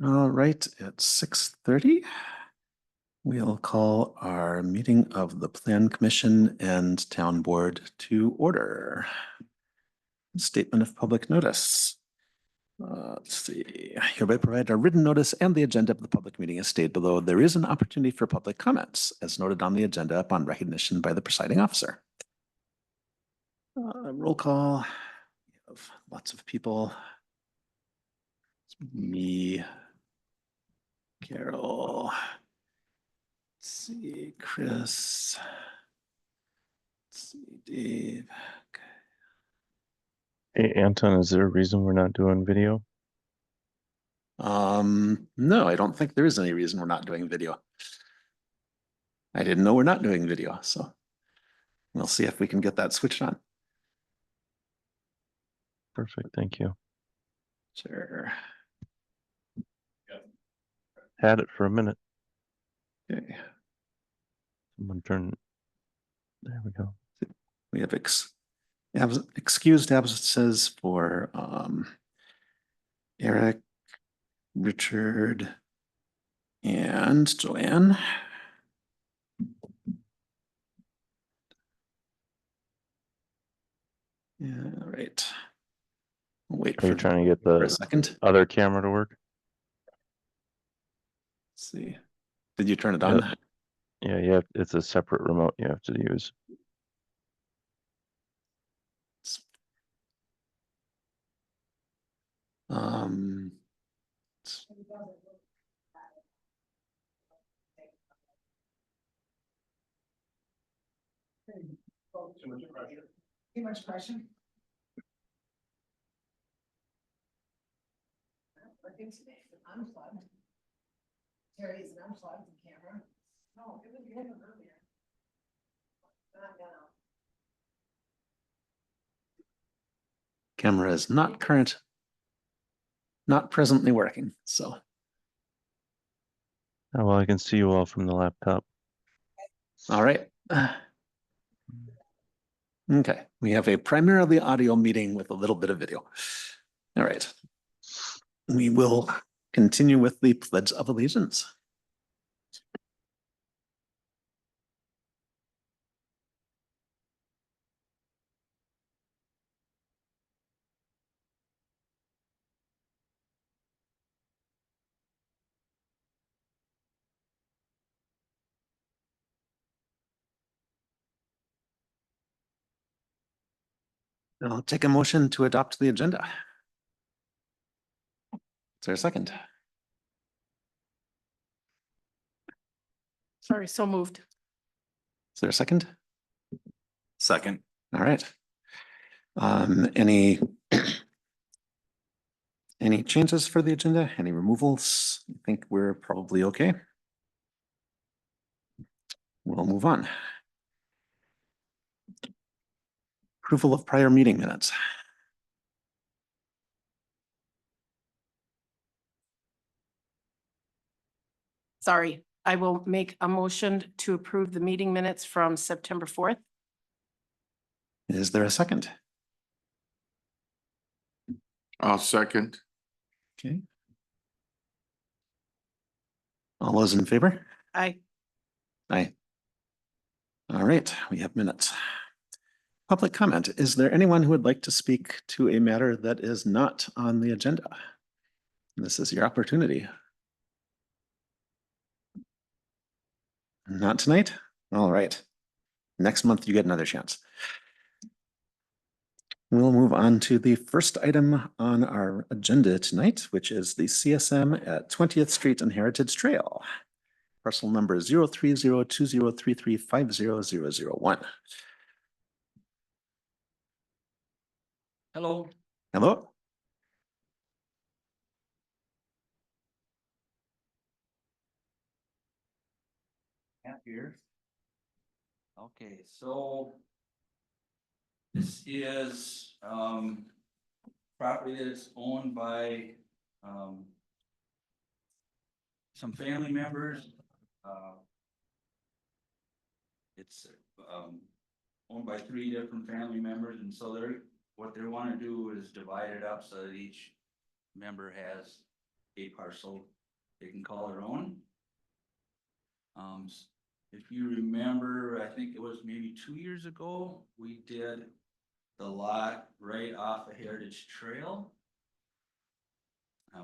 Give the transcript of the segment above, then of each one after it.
All right, at 6:30, we'll call our meeting of the Plan Commission and Town Board to order. Statement of public notice. Let's see, hereby provide a written notice and the agenda of the public meeting as stated below. There is an opportunity for public comments as noted on the agenda upon recognition by the presiding officer. Roll call. We have lots of people. It's me, Carol. Let's see, Chris. Let's see, Dave. Hey, Anton, is there a reason we're not doing video? No, I don't think there is any reason we're not doing video. I didn't know we're not doing video, so we'll see if we can get that switched on. Perfect, thank you. Sure. Had it for a minute. Okay. Someone turn. There we go. We have excused absences for Eric, Richard, and Joanne. Yeah, right. We'll wait Are you for trying to get a the second. other camera to work? Let's see. Did you turn it on? Yeah, it's a separate remote you have to use. Um, Too much pressure. I think it's unplugged. Terry's an unplugged camera. No, it was good earlier. Not now. Camera is not presently working, so. Oh, well, I can see you all from the laptop. All right. Okay, we have a primarily audio meeting with a little bit of video. All right. We will continue with the Pledge of Allegiance. I'll take a motion to adopt the agenda. Is there a second? Sorry, so moved. Is there a second? Second. All right. Any changes for the agenda? Any removals? I think we're probably okay. We'll move on. Approval of prior meeting minutes. Sorry, I will make a motion to approve the meeting minutes from September 4th. Is there a second? I'll second. Okay. All those in favor? Aye. Aye. All right, we have minutes. Public comment. Is there anyone who would like to speak to a matter that is not on the agenda? This is your opportunity. Not tonight? All right. Next month, you get another chance. We'll move on to the first item on our agenda tonight, which is the CSM at 20th Street and Heritage Trail. Parcel number 0302033500001. Hello. Hello? Here. Okay, so this is property that's owned by some family members. It's owned by 3 different family members, and so what they want to do is divide it up so that each member has a parcel they can call their own. If you remember, I think it was maybe 2 years ago, we did the lot right off of Heritage Trail.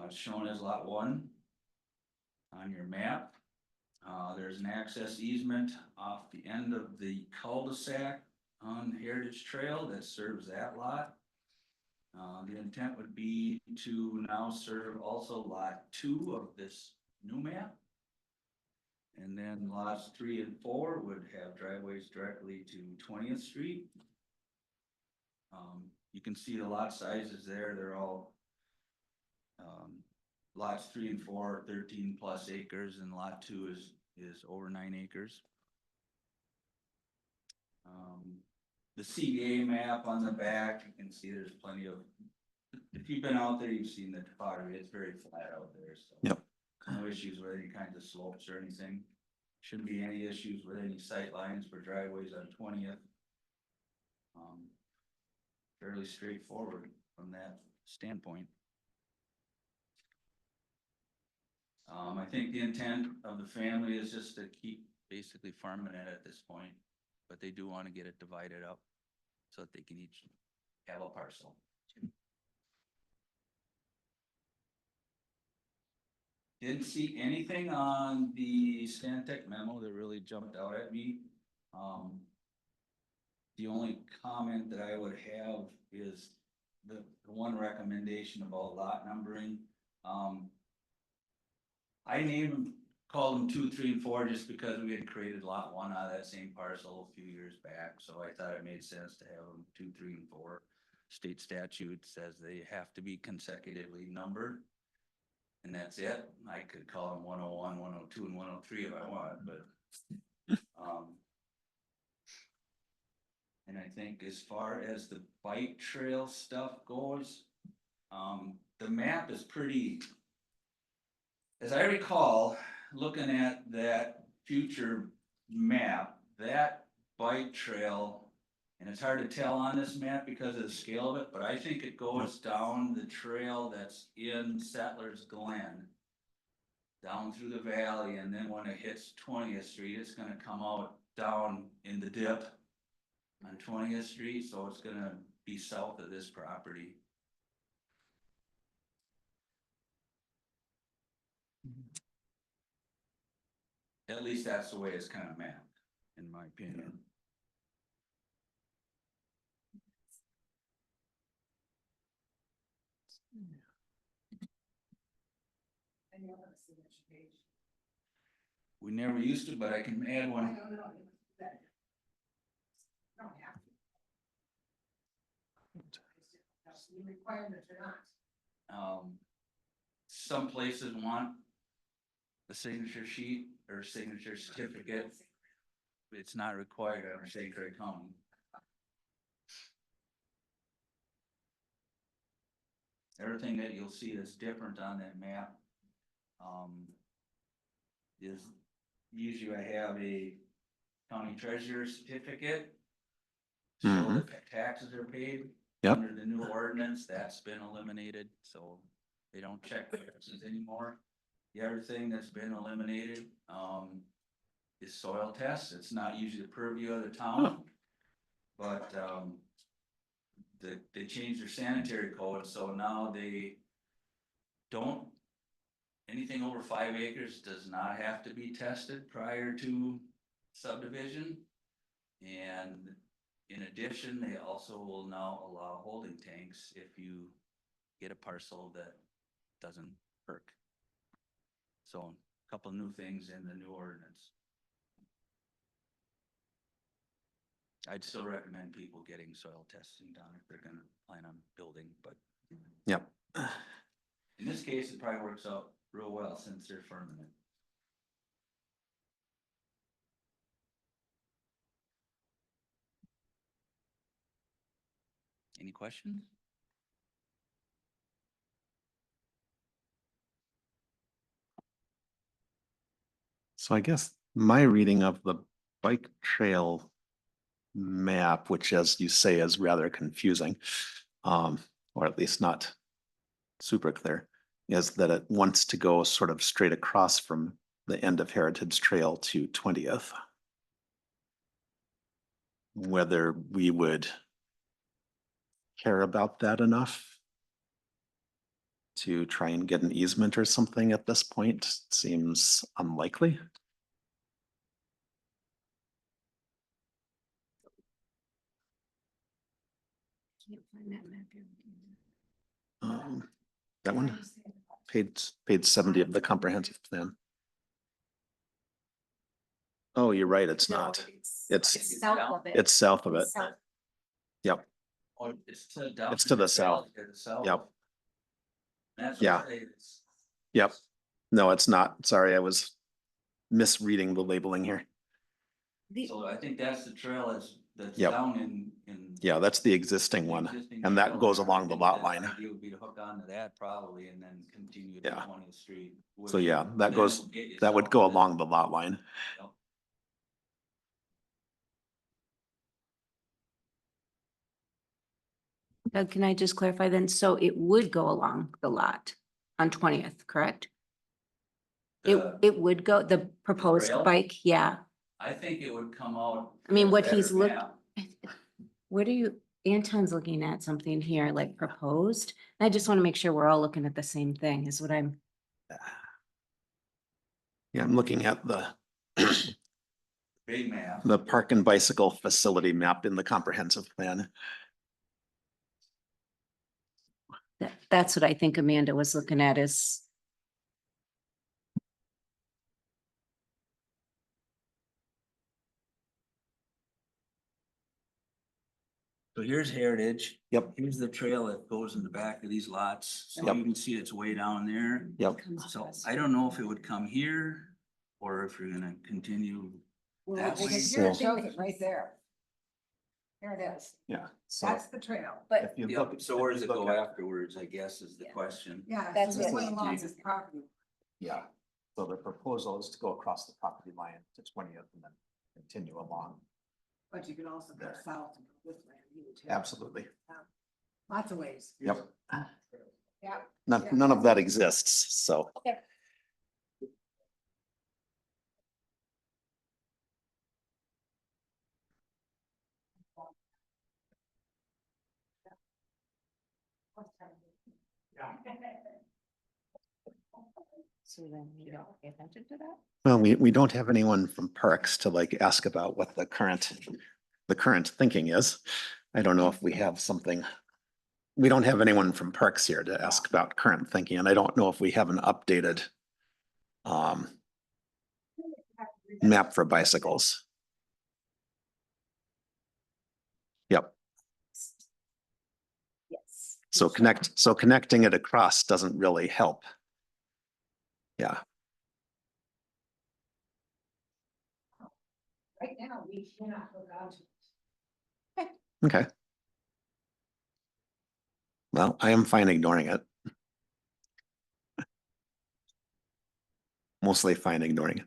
It's shown as lot 1 on your map. There's an access easement off the end of the cul-de-sac on Heritage Trail that serves that lot. The intent would be to now serve also lot 2 of this new map. And then lots 3 and 4 would have driveways directly to 20th Street. You can see the lot sizes there, they're all lots 3 and 4, 13 plus acres, and lot 2 is over 9 acres. The CDA map on the back, you can see there's plenty of, if you've been out there, you've seen the topography, it's very flat out there, so. Yep. No issues with any kinds of slopes or anything. Shouldn't be any issues with any sight lines for driveways on 20th. Fairly straightforward from that standpoint. I think the intent of the family is just to keep basically farming it at this point, but they do want to get it divided up so that they can each have a parcel. Didn't see anything on the Stantec memo that really jumped out at me. The only comment that I would have is the one recommendation about lot numbering. I called them 2, 3, and 4 just because we had created lot 1 out of that same parcel a few years back. So I thought it made sense to have them 2, 3, and 4. State statute says they have to be consecutively numbered. And that's it. I could call them 101, 102, and 103 if I want, but. And I think as far as the bike trail stuff goes, the map is pretty. As I recall, looking at that future map, that bike trail, and it's hard to tell on this map because of the scale of it, but I think it goes down the trail that's in Settlers Glen, down through the valley, and then when it hits 20th Street, it's gonna come out down in the dip on 20th Street, so it's gonna be south of this property. At least that's the way it's kind of mapped, in my opinion. And you have a signature page. We never used to, but I can add I one. don't know. That- You don't have to. That's the requirement or not. Some places want a signature sheet or signature certificate. It's not required under St. Clair County. Everything that you'll see that's different on that map, is usually I have a county treasurer certificate. Show Mhm. that taxes are paid. Yep. Under the new ordinance, that's been eliminated, so they don't check taxes anymore. The other thing that's been eliminated, is soil tests. It's not usually the purview of the town. But, they changed their sanitary code, so now they don't, anything over 5 acres does not have to be tested prior to subdivision. And in addition, they also will now allow holding tanks if you get a parcel that doesn't perk. So a couple new things in the new ordinance. I'd still recommend people getting soil testing done if they're gonna plan on building, but Yep. in this case, it probably works out real well since they're firming it. Any questions? So I guess my reading of the bike trail map, which as you say is rather confusing, or at least not super clear. is that it wants to go sort of straight across from the end of Heritage Trail to 20th. Whether we would care about that enough to try and get an easement or something at this point seems unlikely. Can't find that map here. That one, page 70 of the comprehensive plan. Oh, you're right, it's not. It's South of it. It's south of it. It's south. Yep, Oh, it's to the down. It's to the south. To the south. yep, That's Yeah. what it is. yep. No, it's not. Sorry, I was misreading the labeling here. So I think that's the trail that's Yep. down in. Yeah, that's the existing the one. existing and that trail goes there. I along the think lot that line. idea would be to hook onto that probably and then continue to Yeah. 20th Street. So yeah, that Then goes, it'll get you that would south go of it. along the lot line. Yep. Doug, can I just clarify then? So it would go along the lot on 20th, correct? It would go, the proposed trail? bike, yeah. I think it would come out. I mean, what better he's looked, map. what are you, Anton's looking at something here like proposed. I just want to make sure we're all looking at the same thing is what I'm, Yeah, I'm looking at the Big map. the park and bicycle facility map in the comprehensive plan. that's what I think Amanda was looking at is. So here's Heritage. Yep. Here's the trail that goes in the back of these lots. So Yep. you can see it's way down there. Yep, So I don't know if it would come here or if you're gonna continue. That way. Because here it So- shows it right there. Here it is. yeah. So That's the trail. But if you Yeah, look, so where does if it you go look at- afterwards, I guess is the Yeah. question. Yeah. That's so what this one it along is. this property. Yeah, so the proposal is to go across the property line to 20th and then continue along. But you can also go There. south and go this way. too. Absolutely. Lots of ways. Yep. Yeah. None of that exists, so. Okay. So then you don't pay attention to that? Well, we don't have anyone from Parks to like ask about what the current thinking is. I don't know if we have something. We don't have anyone from Parks here to ask about current thinking, and I don't know if we have an updated map for bicycles. Yep, Yes. so connecting it across doesn't really help. Yeah, Right now, we cannot hook on to it. okay. Well, I am fine ignoring it. Mostly fine ignoring it.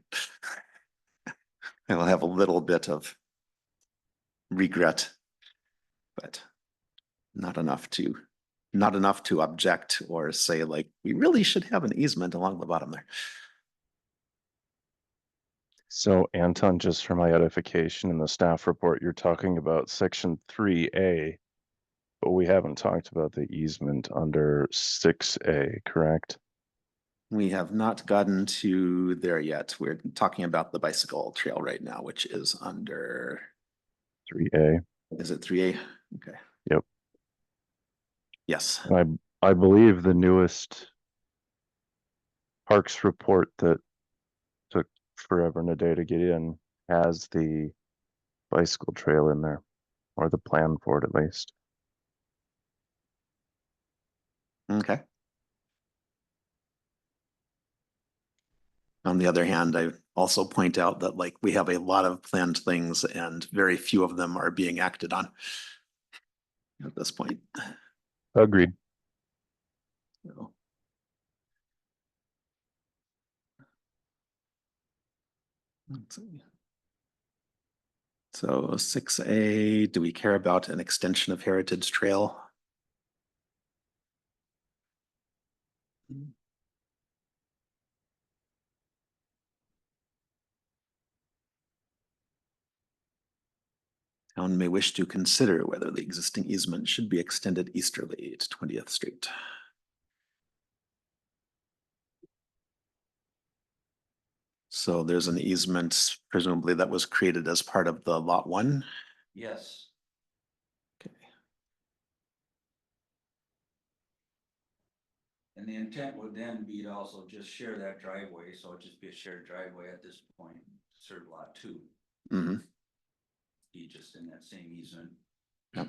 I will have a little bit of regret, but not enough to object or say like, we really should have an easement along the bottom there. So Anton, just for my edification in the staff report, you're talking about section 3A, but we haven't talked about the easement under 6A, correct? We have not gotten to there yet. We're talking about the bicycle trail right now, which is under, 3A. is it 3A? Okay. Yep. Yes, I believe the newest Parks report that took forever and a day to get in has the bicycle trail in there, or the plan for it at least. okay. On the other hand, I also point out that like we have a lot of planned things and very few of them are being acted on at this point. Agreed. So. Let's see. So 6A, do we care about an extension of Heritage Trail? Town may wish to consider whether the existing easement should be extended easterly to 20th Street. So there's an easement presumably that was created as part of the lot one. Yes, Okay. and the intent would then be to also just share that driveway, so it'd just be a shared driveway at this point, serve lot two. Mhm. Be just in that same easement. Yep.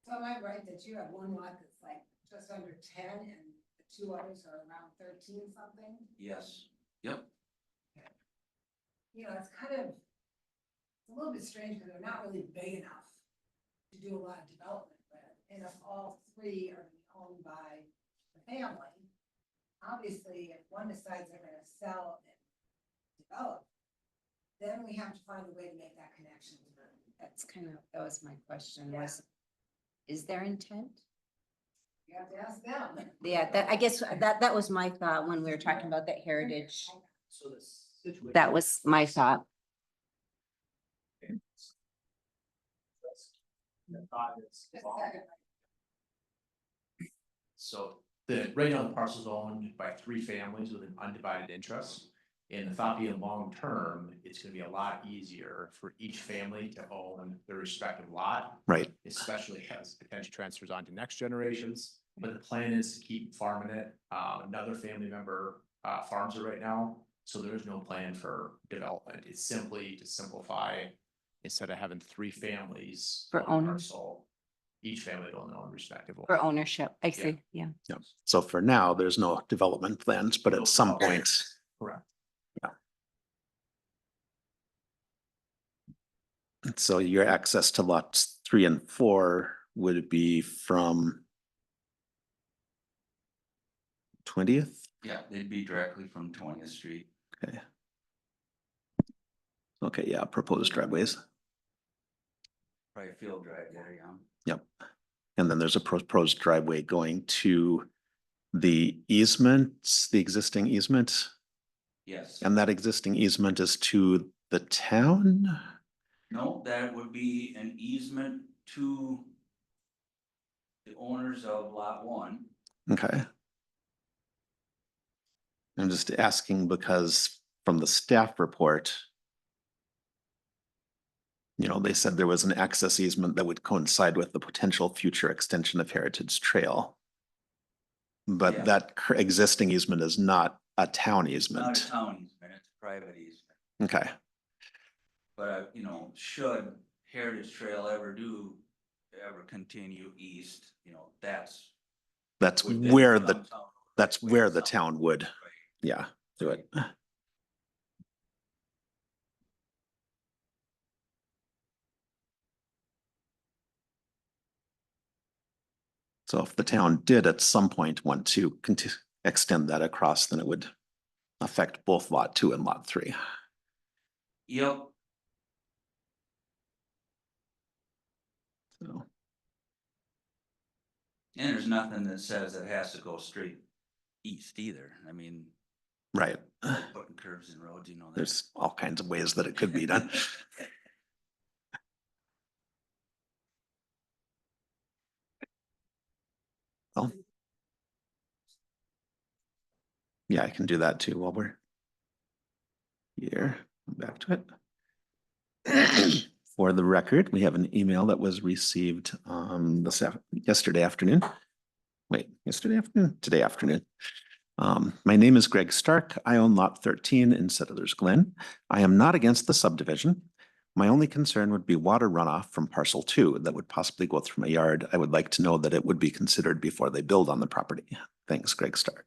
So am I right that you have one lot that's like just under 10 and the two others are around 13 something? Yes, yep, You know, it's kind of, it's a little bit strange because they're not really big enough to do a lot of development with. And if all three are owned by the family, obviously if one decides they're gonna sell and develop, then we have to find a way to make that connection. That's kind of, that was my question, Yeah. was, is there intent? You have to ask them. Yeah, that, I guess that was my thought when we were talking about that heritage. So the situation. That was my thought. The thought is, Just a second. so right now the parcel is owned by 3 families with an undivided interest. And the thought being long-term, it's gonna be a lot easier for each family to own their respective lot, Right. especially as potential transfers on to next generations. But the plan is to keep farming it. Another family member farms it right now, so there is no plan for development. It's simply to simplify, instead of having 3 families For on a owners. parcel, each family will own respective. For ownership, I see, yeah. Yep. So for now, there's no development plans, but at some point, Correct. so your access to lots 3 and 4 would be from 20th? yeah, they'd be directly from 20th Street. Okay. Okay, yeah, proposed driveways. Probably field drive there, yeah. Yep. And then there's a proposed driveway going to the easement, the existing easement, Yes. and that existing easement is to the town? No, that would be an easement to the owners of lot one. Okay. I'm just asking because from the staff report, you know, they said there was an access easement that would coincide with the potential future extension of Heritage Trail. Yeah. But that existing easement is not a town Not a easement. town easement, it's a private easement. Okay, But, you know, should Heritage Trail ever continue east, you know, that's. that's would then where become the, town that's right away where the south. town would, Right. yeah, do it. So if the town did at some point want to extend that across, then it would affect both lot 2 and lot 3. Yep, So, and there's nothing that says it has to go straight east either. I mean, right, like putting curves in roads, you know. that. there's all kinds of ways that it could be done. Well, yeah, I can do that too while we're here. Back to it. For the record, we have an email that was received yesterday afternoon. Wait, yesterday afternoon? Today afternoon. My name is Greg Stark. I own lot 13 in Settlers Glen. I am not against the subdivision. My only concern would be water runoff from parcel 2 that would possibly go through my yard. I would like to know that it would be considered before they build on the property. Thanks, Greg Stark.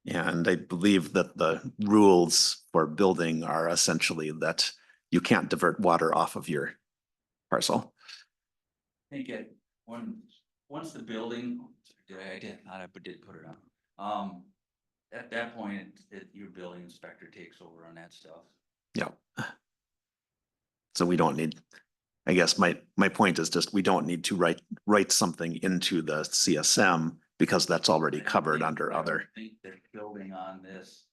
And I believe that the rules for building are essentially that you can't divert water off of your parcel. I think once the building, I did put it on. At that point, your building inspector takes over on that stuff. Yeah. So we don't need, I guess my point is just, we don't need to write something into the CSM because that's already covered under other. I think the building on this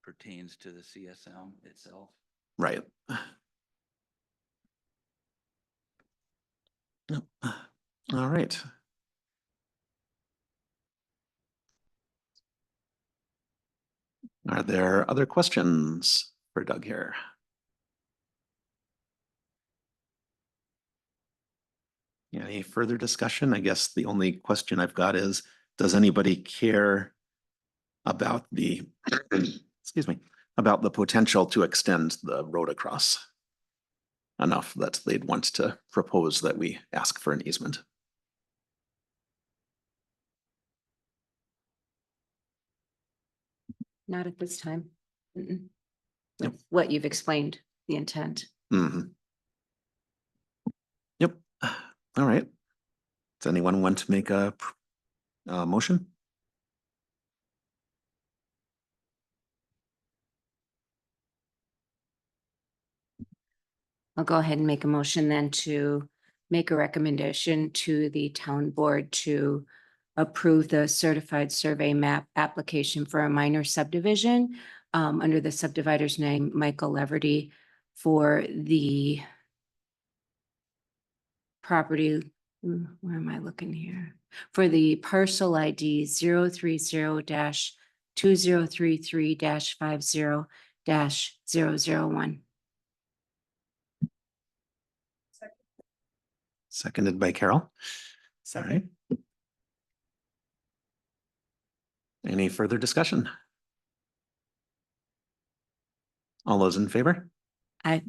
pertains to the CSM itself. Right. All right. Are there other questions for Doug here? Any further discussion? I guess the only question I've got is, does anybody care about the, excuse me, about the potential to extend the road across enough that they'd want to propose that we ask for an easement? Not at this time. Mm-mm. Yep. With what you've explained, the intent. Mhm. Yep. All right. Does anyone want to make a motion? I'll go ahead and make a motion then to make a recommendation to the town board to approve the certified survey map application for a minor subdivision under the subdivider's name, Michael Leverty, for the property, where am I looking here? For the parcel ID 030-2033-50-001. Seconded by Carol. All right. Any further discussion? All those in favor? I,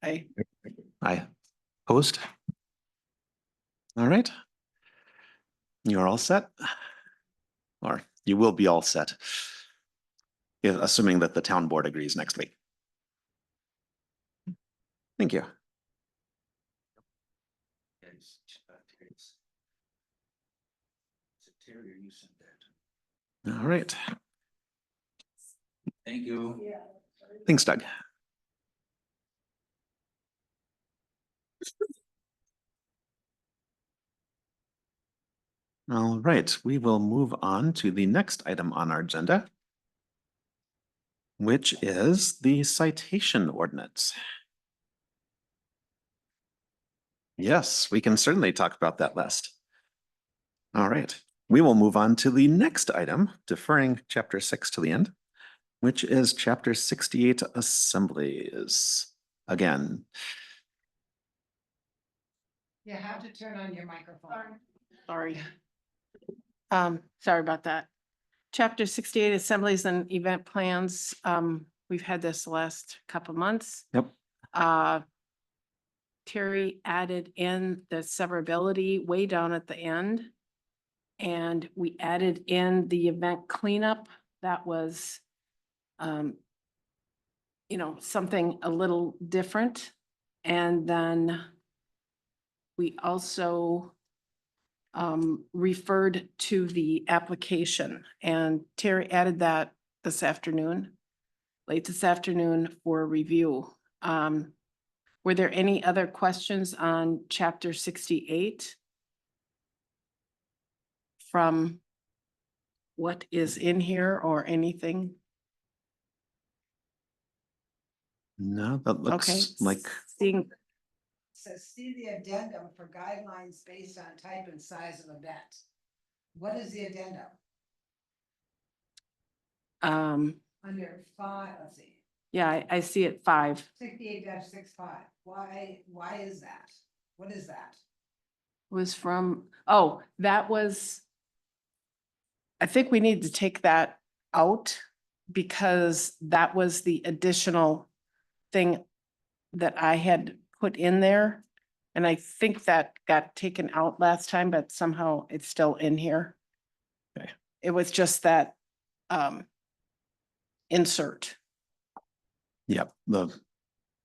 Aye. Opposed? All right. You're all set? Or you will be all set. Yeah, assuming that the town board agrees next week. Thank you. Yes, Terry's. So Terry, you sent that. All right. Thank you. Yeah. Thanks, Doug. All right, we will move on to the next item on our agenda, which is the citation ordinance. Yes, we can certainly talk about that last. All right, we will move on to the next item, deferring chapter 6 to the end, which is chapter 68 assemblies. Again, You have to turn on your microphone. Sorry. Sorry about that. Chapter 68 assemblies and event plans. We've had this the last couple months. Yep. Terry added in the severability way down at the end. And we added in the event cleanup. That was, something a little different. And then we also referred to the application, and Terry added that late this afternoon for review. Were there any other questions on chapter 68? From what is in here or anything? no, that Okay. looks like, Seeing, Says, see the addendum for guidelines based on type and size of event. What is the addendum? Under 5, let's see, yeah, I see it 5. 68-65. Why is that? What is that? Was from, that was, I think we need to take that out because that was the additional thing that I had put in there. And I think that got taken out last time, but somehow it's still in here. Okay. It was just that insert. yep, the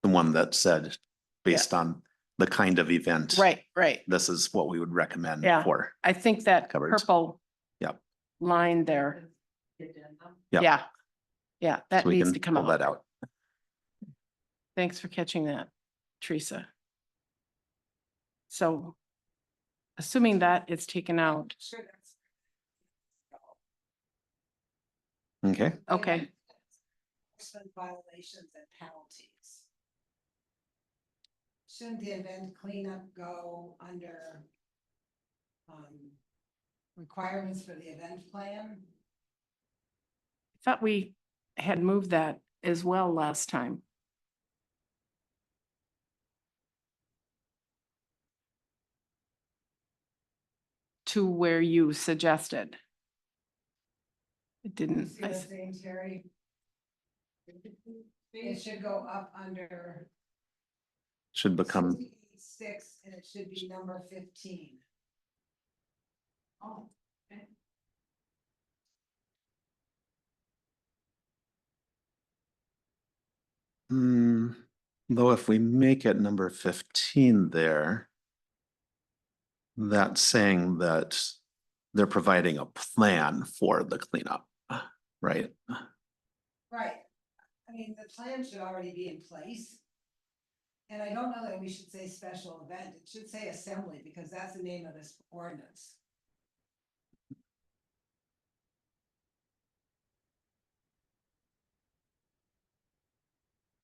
one that said, based on the kind of event. Right. This is what we would recommend Yeah. for. I think that Covered. purple Yep. line there. Yep. Yeah, that So we needs can to come pull that out. out. Thanks for catching that, Teresa. So assuming that it's taken out, Sure, that's. Okay, okay, Enforcement violations and penalties. Shouldn't the event cleanup go under requirements for the event plan. Thought we had moved that as well last time. To where you suggested. It didn't. See what I'm saying, Terry? It should go up under Should become, 6, and it should be number 15. Oh, okay. though if we make it number 15 there, that's saying that they're providing a plan for the cleanup, right? Right. I mean, the plan should already be in place. And I don't know that we should say special event. It should say assembly because that's the name of this ordinance.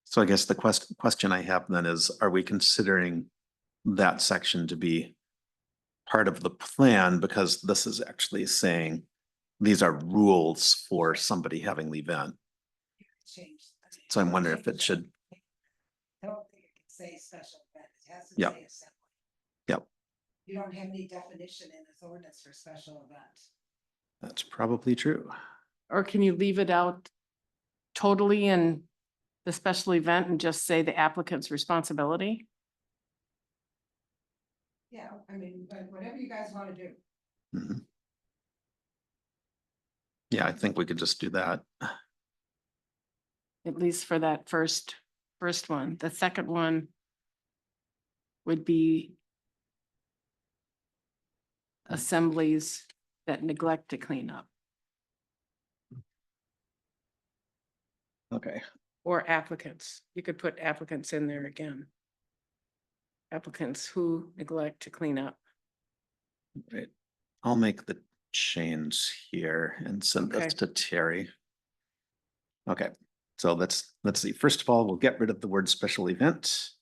So I guess the question I have then is, are we considering that section to be part of the plan? Because this is actually saying these are rules for somebody having the event. Change. So I'm wondering if it should, I don't think it can say special event. It has to Yep. say assembly. Yep. You don't have any definition in this ordinance for special event. that's probably true. Or can you leave it out totally in the special event and just say the applicant's responsibility? Yeah, I mean, but whatever you guys want to do. Mhm. Yeah, I think we could just do that. At least for that first one. The second one would be assemblies that neglect to clean up, Okay. or applicants. You could put applicants in there again. Applicants who neglect to clean up. Right. I'll make the change here and send this Okay. to Terry. Okay, so let's see. First of all, we'll get rid of the word special event.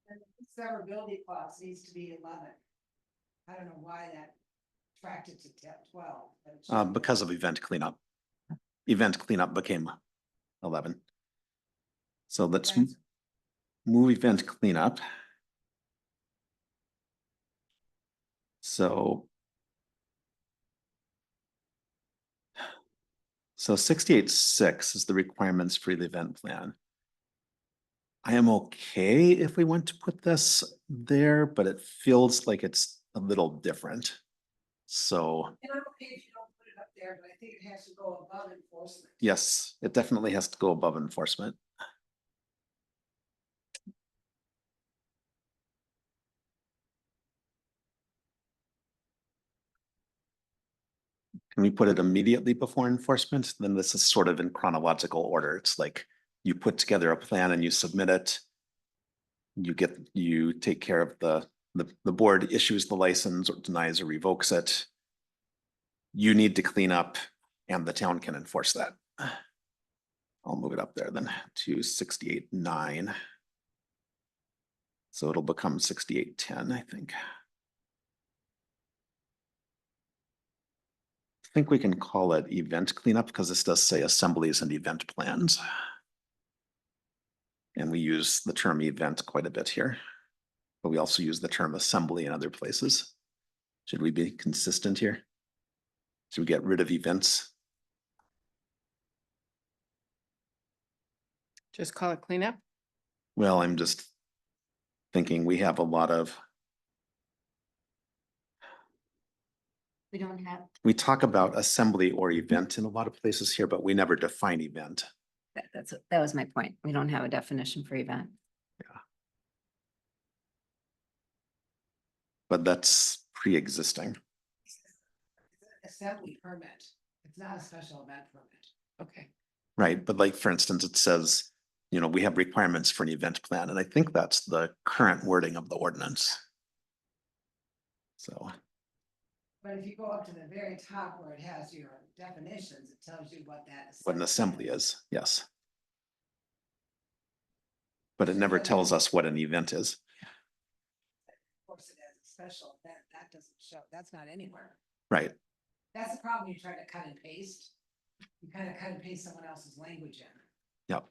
And the severability clause needs to be 11. I don't know why that tracked it to 12. But it should be Because of 11. event cleanup. Event cleanup became 11. So let's Event. move event cleanup. So 68.6 is the requirements for the event plan. I am okay if we want to put this there, but it feels like it's a little different. So And I'm okay if you don't put it up there, but I think it has to go above enforcement. yes, it definitely has to go above enforcement. Can we put it immediately before enforcement? Then this is sort of in chronological order. It's like you put together a plan and you submit it. You take care of the board issues the license or denies or revokes it. You need to clean up and the town can enforce that. I'll move it up there then to 68.9. So it'll become 68.10, I think. I think we can call it event cleanup because this does say assemblies and event plans. And we use the term event quite a bit here, but we also use the term assembly in other places. Should we be consistent here? Should we get rid of events? Just call it cleanup. Well, I'm just thinking we have a lot of, We don't have, we talk about assembly or event in a lot of places here, but we never define event. that was my point. We don't have a definition for event. But that's pre-existing. Assembly permit. It's not a special event permit. Okay. Right, but like, for instance, it says, you know, we have requirements for an event plan, and I think that's the current wording of the ordinance. So, But if you go up to the very top where it has your definitions, it tells you what that is. what an assembly is, yes. But it never tells us what an event is. Of course it has special, that doesn't show, that's not anywhere. Right. That's the problem, you try to cut and paste. You kind of cut and paste someone else's language in. Yep.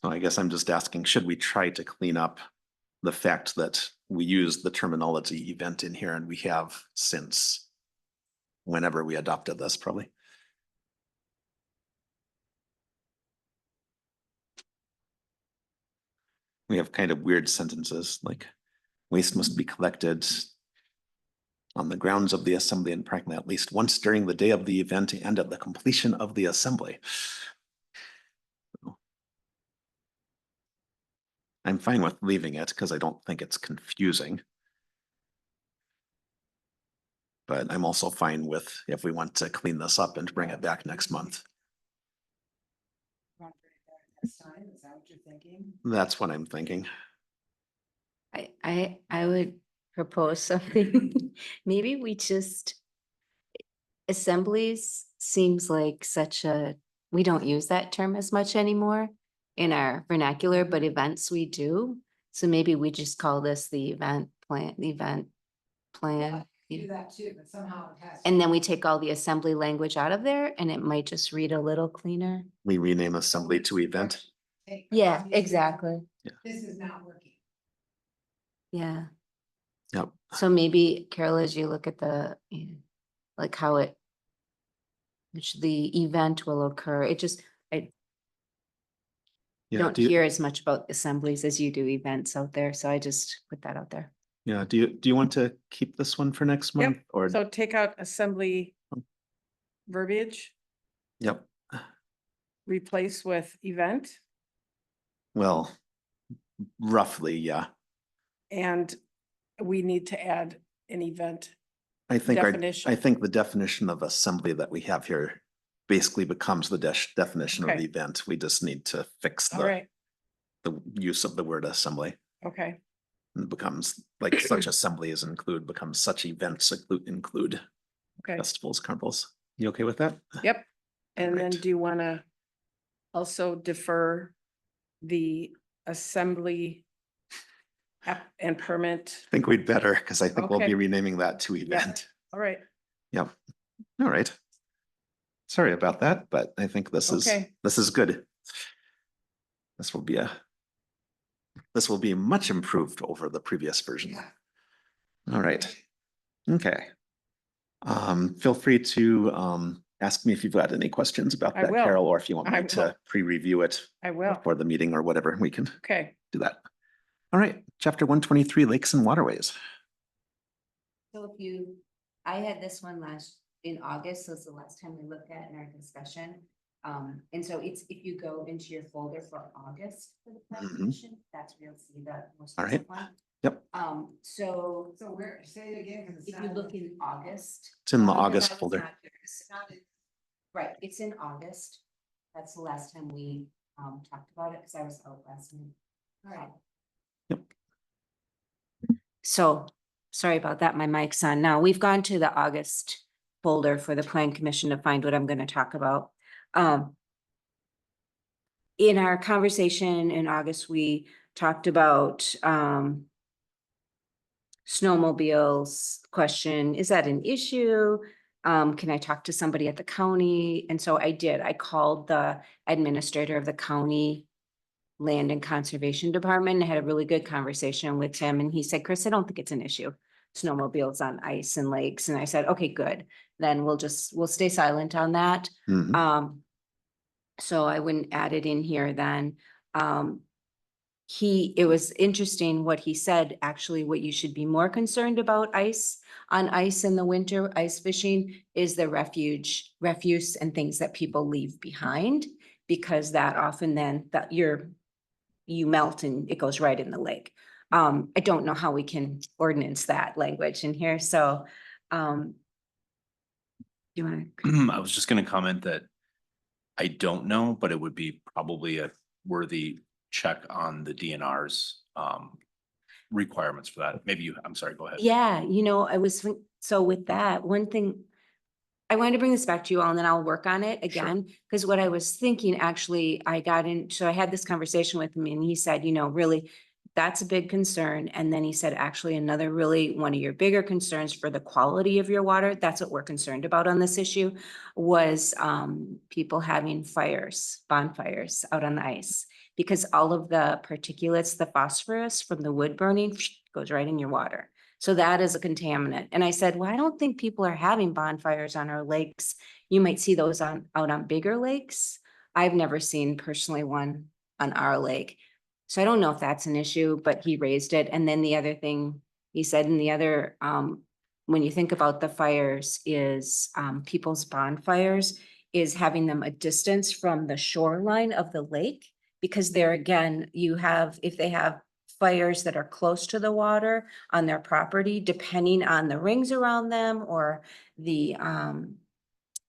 So I guess I'm just asking, should we try to clean up the fact that we use the terminology event in here and we have since whenever we adopted this, probably. We have kind of weird sentences like waste must be collected on the grounds of the assembly and parking lot at least once during the day of the event and at the completion of the assembly. I'm fine with leaving it because I don't think it's confusing. But I'm also fine with if we want to clean this up and bring it back next month. Want to bring it back next time, is that what you're thinking? That's what I'm thinking. I would propose something. Maybe we just, assemblies seems like such a, we don't use that term as much anymore in our vernacular, but events we do. So maybe we just call this the event plan, the event plan. Do that too, but somehow it has. And then we take all the assembly language out of there and it might just read a little cleaner. We rename assembly to event. Yeah, Obviously, exactly. This is not working. Yeah. Yep. So maybe Carol, as you look at the, like how it, which the event will occur, it just, I Yeah. don't Do you, hear as much about assemblies as you do events out there. So I just put that out there. yeah. Do you want to keep this one for next Yep. month or? So take out assembly verbiage, Yep. replace with event, Well, roughly, yeah. and we need to add an event. I think Definition. I think the definition of assembly that we have here basically becomes the definition of Okay. the event. We just need to fix All right, the use of the word assembly. okay, It becomes like such assemblies include, becomes such events include okay, festivals, carnivals. You okay with that? yep. And then Right. do you want to also defer the assembly and permit? I think we'd better, because I think we'll Okay. be renaming that to event. All right, Yep. All right. Sorry about that, but I think this Okay. is good. This will be much improved over the previous version. Yeah. All right. Okay. Feel free to ask me if you've got any questions about I that, will. Carol, or if you want I me to will. pre-review it I will. before the meeting or whatever, we can Okay, do that. All right, chapter 123, Lakes and Waterways. So if I had this one in August, so it's the last time we looked at in our discussion. And so it's, if you go into your folder for August for the plan Mhm. commission, that's where you'll see the most All right. recent one. Yep. So So where, say it again, because it's if you not. look in August. It's in the Oh, August that was folder. not there. It's not in- Right, it's in August. That's the last time we talked about it, because I was out last night. All right. Yep. So, sorry about that, my mic's on now. We've gone to the August folder for the plan commission to find what I'm gonna talk about. In our conversation in August, we talked about snowmobiles question, is that an issue? Can I talk to somebody at the county? And so I did. I called the administrator of the county Land and Conservation Department and had a really good conversation with him. And he said, Chris, I don't think it's an issue. Snowmobiles on ice and lakes. And I said, okay, good. Then we'll stay silent on that. Mhm. So I wouldn't add it in here then. It was interesting what he said, actually, what you should be more concerned about on ice in the winter, ice fishing, is the refuse and things that people leave behind. Because that often then you melt and it goes right in the lake. I don't know how we can ordinance that language in here, so, you wanna? I was just gonna comment that I don't know, but it would be probably a worthy check on the DNR's requirements for that. Maybe I'm sorry, go ahead. Yeah, I was, so with that, one thing, I wanted to bring this back to you all and then I'll work on it Sure. again. Because what I was thinking, actually, so I had this conversation with him and he said, you know, really, that's a big concern. And then he said, actually, another really, one of your bigger concerns for the quality of your water, that's what we're concerned about on this issue, was people having bonfires out on the ice. Because all of the particulates, the phosphorus from the wood burning goes right in your water. So that is a contaminant. And I said, well, I don't think people are having bonfires on our lakes. You might see those out on bigger lakes. I've never seen personally one on our lake. So I don't know if that's an issue, but he raised it. And then the other thing he said, and the other, when you think about the fires is, people's bonfires is having them a distance from the shoreline of the lake. Because there again, you have, if they have fires that are close to the water on their property, depending on the rings around them or the,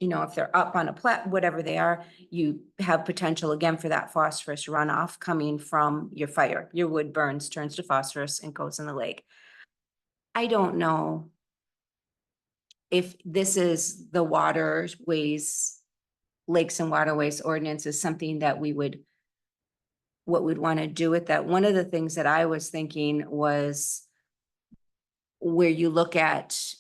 you know, if they're up on a whatever they are, you have potential again for that phosphorus runoff coming from your fire. Your wood burns, turns to phosphorus and goes in the lake. I don't know if this is the waterways, lakes and waterways ordinance is something that what we'd want to do with that. One of the things that I was thinking was where you look at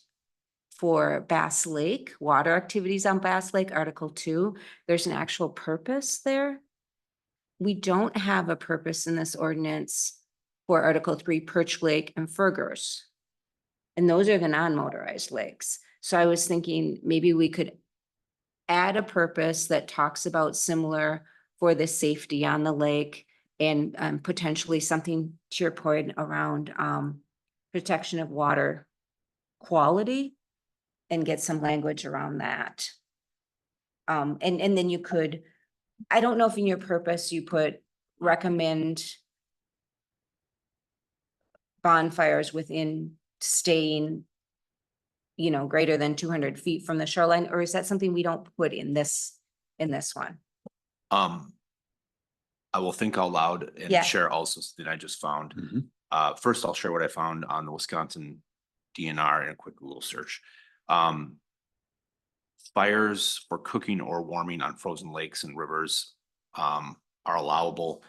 for Bass Lake, water activities on Bass Lake, Article 2, there's an actual purpose there. We don't have a purpose in this ordinance for Article 3, Perch Lake and Fergurs. And those are the non-motorized lakes. So I was thinking maybe we could add a purpose that talks about similar for the safety on the lake and potentially something to your point around protection of water quality and get some language around that. And then you could, I don't know if in your purpose you put recommend bonfires within staying, you know, greater than 200 feet from the shoreline, or is that something we don't put in this one? I will think out loud Yeah. and share also something I just found. Mhm. First, I'll share what I found on the Wisconsin DNR in a quick Google search. Fires for cooking or warming on frozen lakes and rivers are allowable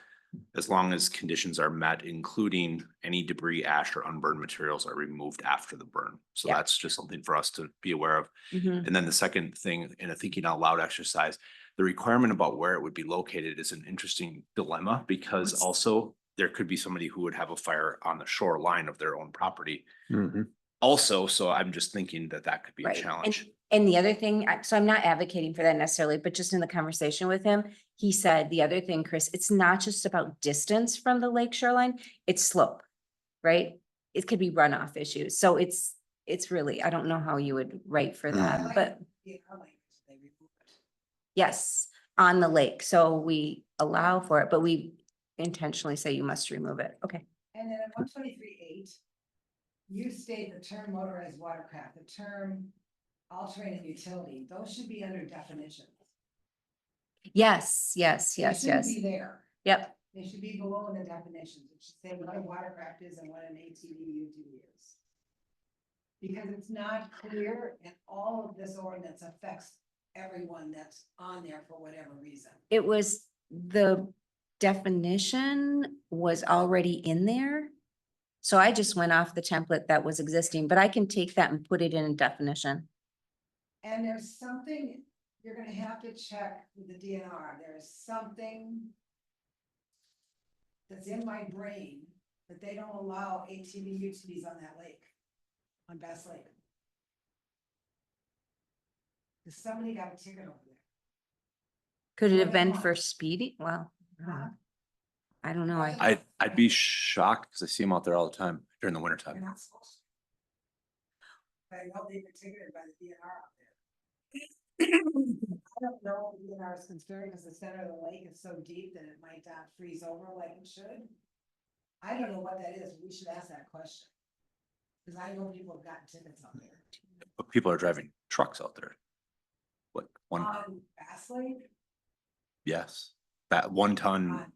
as long as conditions are met, including any debris, ash, or unburned materials are removed after the burn. So Yeah. that's just something for us to be aware of. Mhm. And then the second thing in a thinking out loud exercise, the requirement about where it would be located is an interesting dilemma because What's- also there could be somebody who would have a fire on the shoreline of their own property. Mhm. Also, so I'm just thinking that that could be a Right. challenge. And the other thing, so I'm not advocating for that necessarily, but just in the conversation with him, he said the other thing, Chris, it's not just about distance from the lake shoreline, it's slope, right? It could be runoff issues. So it's really, I don't know how you would write for that, but Yeah, I like it, they remove it. yes, on the lake. So we allow for it, but we intentionally say you must remove it. Okay. And then in 123.8, you state the term motorized watercraft, the term all-terrain utility, those should be under definitions. Yes, yes, They yes, shouldn't yes. Be there. Yep. They should be below in the definitions. It should say what a watercraft is and what an ATV UTV is. Because it's not clear and all of this ordinance affects everyone that's on there for whatever reason. It was, the definition was already in there. So I just went off the template that was existing, but I can take that and put it in a definition. And there's something you're gonna have to check with the DNR. There's something that's in my brain that they don't allow ATV UTVs on that lake, on Bass Lake. Cause somebody got a ticket over there. Could it have Okay. been for speeding? Well, I don't know. I'd be shocked because I see them out there all the time during the winter They're time. not supposed to. But I know they've been ticketed by the DNR out there. I don't know if the DNR is concerned because the center of the lake is so deep that it might not freeze over like it should. I don't know what that is. We should ask that question. Cause I know people have gotten tickets out there. But people are driving trucks out there. What, one, On Bass Lake? yes, that 1 ton, on-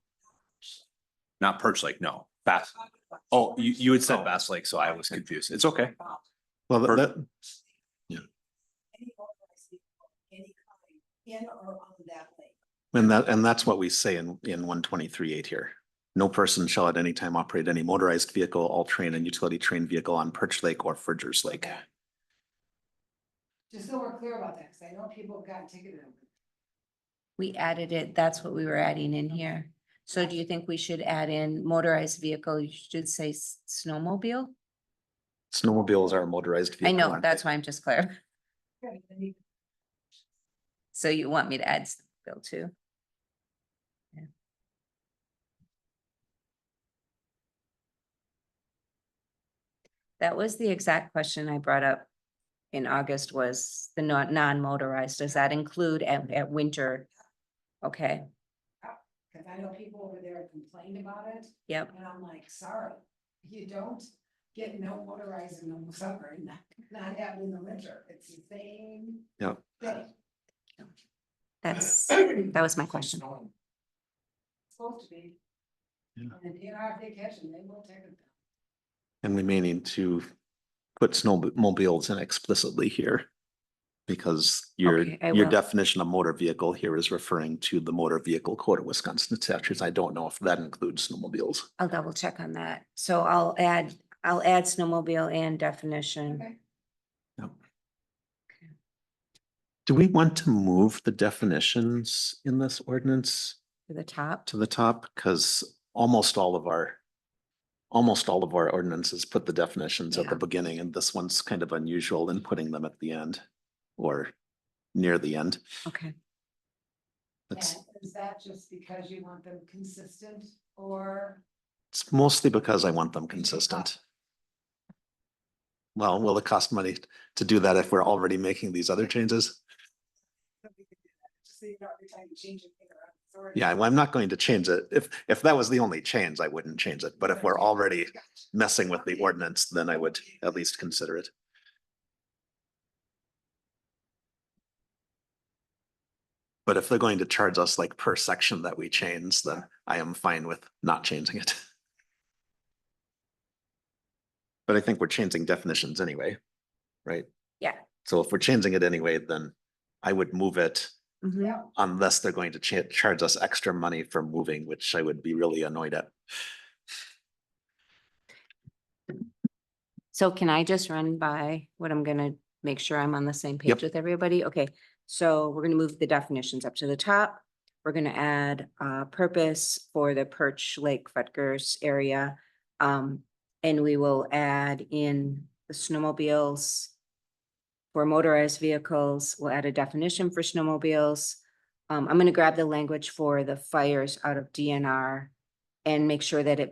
not Perch Lake, no, Bass. Oh, you had said Bass Lake, so I was confused. It's okay. Well, Per- that, Any motorized vehicle in or on that lake. And that's what we say in 123.8 here. No person shall at any time operate any motorized vehicle, all train and utility train vehicle on Perch Lake or Fridgers Lake. Just so we're clear about that, because I know people have gotten ticketed over it. We added it, that's what we were adding in here. So do you think we should add in motorized vehicle? You should say snowmobile? Snowmobiles are a motorized vehicle. I know, aren't that's they? why I'm just clear. Okay, then you- So you want me to add snowmobile too? Yeah. That was the exact question I brought up in August, was the non-motorized. Does that include at winter? Okay, Cause I know people over there complained about it, yep, and I'm like, sorry, you don't get no motorized in the summer and not have it in the winter. It's the same Yep. thing. that was my question. It's supposed to be. Yeah. And you know, if they catch them, they will take it. And we may need to put snowmobiles in explicitly here. Because Okay, I your will. definition of motor vehicle here is referring to the motor vehicle code of Wisconsin statutes. I don't know if that includes snowmobiles. I'll double check on that. So I'll add snowmobile and definition. Okay. Yep. Do we want to move the definitions in this ordinance To the top. to the top? Because almost all of our ordinances put the definitions at the Yeah. beginning, and this one's kind of unusual in putting them at the end or near the end. Okay. It's, And is that just because you want them consistent or? it's mostly because I want them consistent. Well, will it cost money to do that if we're already making these other changes? Just so you know, every time you change it. authority. Yeah, well, I'm not going to change it. If that was the only change, I wouldn't change it. But if we're already messing with the ordinance, then I would at least consider it. But if they're going to charge us like per section that we change, then I am fine with not changing it. But I think we're changing definitions anyway, right? Yeah. So if we're changing it anyway, then I would move it Mhm. Yeah. unless they're going to charge us extra money for moving, which I would be really annoyed at. So can I just run by what I'm gonna make sure I'm on the same page Yep. with everybody? Okay, so we're gonna move the definitions up to the top. We're gonna add purpose for the Perch Lake Rutgers area. And we will add in the snowmobiles. For motorized vehicles, we'll add a definition for snowmobiles. I'm gonna grab the language for the fires out of DNR. And make sure that it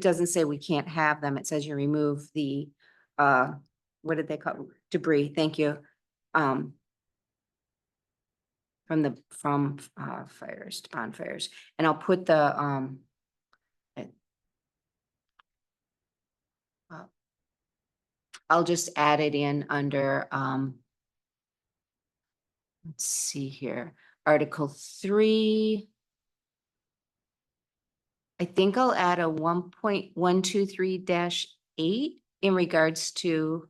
doesn't say we can't have them. It says you remove the, what did they call, debris, thank you. From fires to bonfires, and I'll put the, I'll just add it in under, let's see here, Article 3. I think I'll add a 1.123-8 in regards to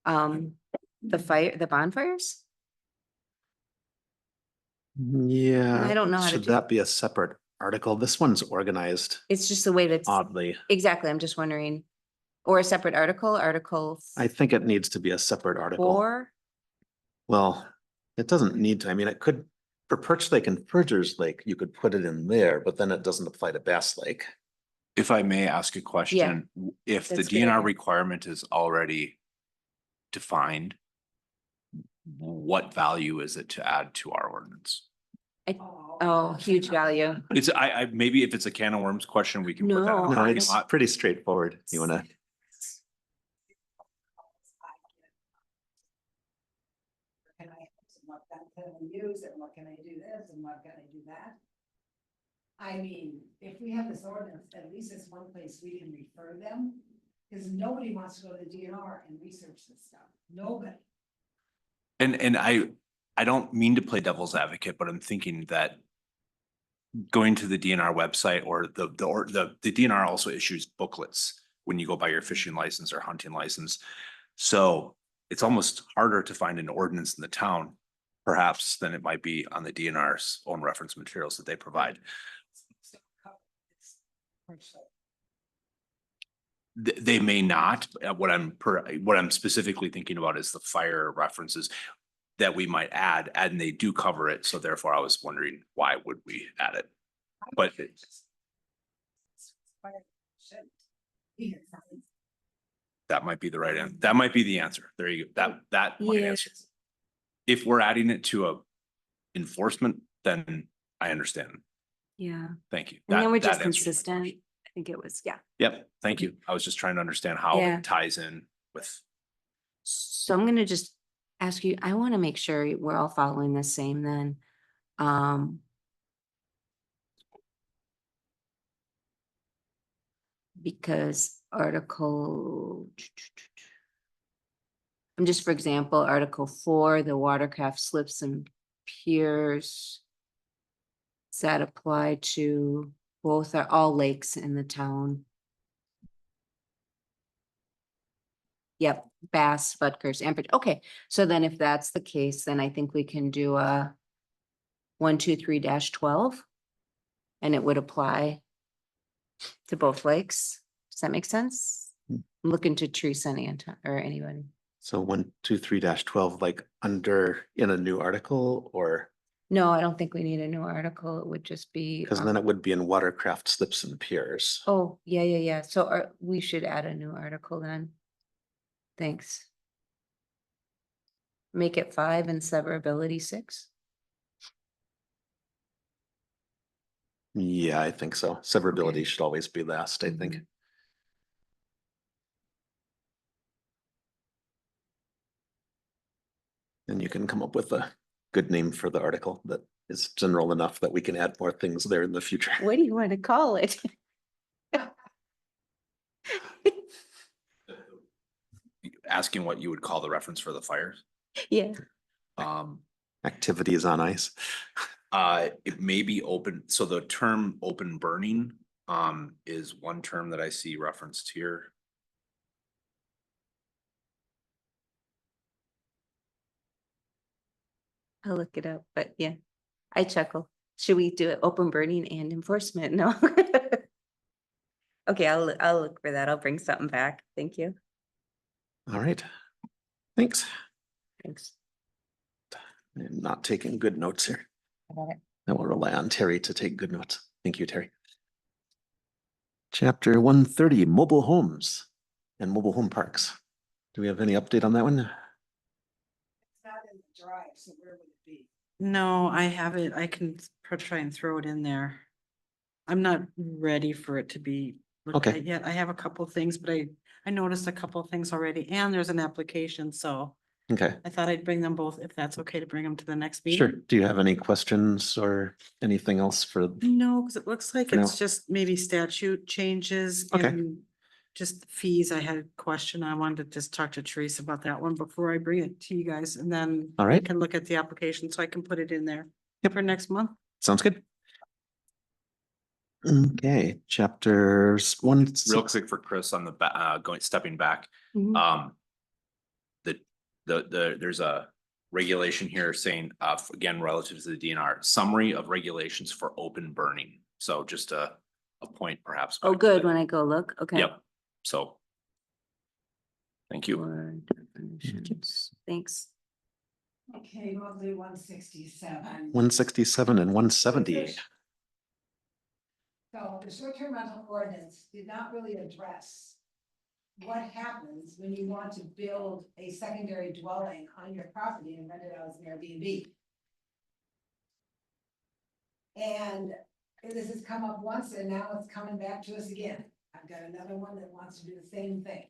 the bonfires. Yeah. I don't know how to Should do- that be a separate article? This one's organized It's just the way that's, oddly. exactly, I'm just wondering, or a separate article I think it needs to be a separate article. 4? Well, it doesn't need to. I mean, it could, for Perch Lake and Fridgers Lake, you could put it in there, but then it doesn't apply to Bass Lake. If I may ask a question, if the That's a good DNR idea. requirement is already defined, what value is it to add to our ordinance? Oh, huge value. It's, maybe if it's a can of worms question, we can put that in No. the No, parking it's lot. pretty straightforward. You wanna, Can I, what can I use and what can I do this and what can I do that? I mean, if we have this ordinance, at least it's one place we can refer them. Because nobody wants to go to the DNR and research this stuff. Nobody. And I don't mean to play devil's advocate, but I'm thinking that going to the DNR website or the DNR also issues booklets when you go buy your fishing license or hunting license. So it's almost harder to find an ordinance in the town perhaps, then it might be on the DNR's own reference materials that they provide. They may not, what I'm specifically thinking about is the fire references that we might add, and they do cover it, so therefore I was wondering, why would we add it? But that might be the right answer. That might be the answer. There you go. That might Yeah. answer. If we're adding it to a enforcement, then I understand. Yeah. Thank you. And then we're That just answers my consistent. question. I think it was, yeah. Yep, thank you. I was just trying to understand how Yeah. it ties in with. So I'm gonna just ask you, I want to make sure we're all following the same then. Because article. I'm just, for example, Article 4, the watercraft slips and piers. Does that apply to both or all lakes in the town? Yep, Bass, Butgers, and, okay, so then if that's the case, then I think we can do a 123-12. And it would apply to both lakes. Does that make sense? I'm looking to Teresa and Anton or anybody. So 123-12, like under in a new article, or No, I don't think we need a new article. It would just be. because then it would be in watercraft slips and piers. Oh, yeah. So we should add a new article then. Thanks. Make it 5 and severability 6. Yeah, I think so. Severability Okay. should always be last, I think. Mhm. And you can come up with a good name for the article that is general enough that we can add more things there in the future. What do you want to call it? Asking what you would call the reference for the fires. Yeah. Activities on ice. It may be open, so the term open burning, is one term that I see referenced here. I'll look it up, but yeah, I chuckle. Should we do it open burning and enforcement? No. Okay, I'll look for that. I'll bring something back. Thank you. All right. Thanks. Thanks. I'm not taking good notes here. I got it. I will rely on Terry to take good notes. Thank you, Terry. Chapter 130, mobile homes and mobile home parks. Do we have any update on that one? It's not in the drive, so where would it be? No, I have it. I can try and throw it in there. I'm not ready for it to be looked Okay. at yet. I have a couple things, but I noticed a couple of things already, and there's an application, so Okay, I thought I'd bring them both, if that's okay to bring them to the next meeting. sure. Do you have any questions or anything else for? No, because it looks like For now. it's just maybe statute changes Okay. and just fees. I had a question. I wanted to just talk to Teresa about that one before I bring it to you guys, and then All we right. can look at the application, so I can put it in there Yep. for next month. Sounds good. Okay, chapters one. Real quick for Chris on the stepping back. Mhm. There's a regulation here saying, again, relative to the DNR, summary of regulations for open burning. So just a point perhaps. Oh, back to good. that. When I go look, okay. Yep, so. Thank you. Or definitions. Thanks. Okay, we'll do 167. 167 and 170. So the short-term rental ordinance did not really address what happens when you want to build a secondary dwelling on your property and rent it out as an Airbnb. And this has come up once and now it's coming back to us again. I've got another one that wants to do the same thing.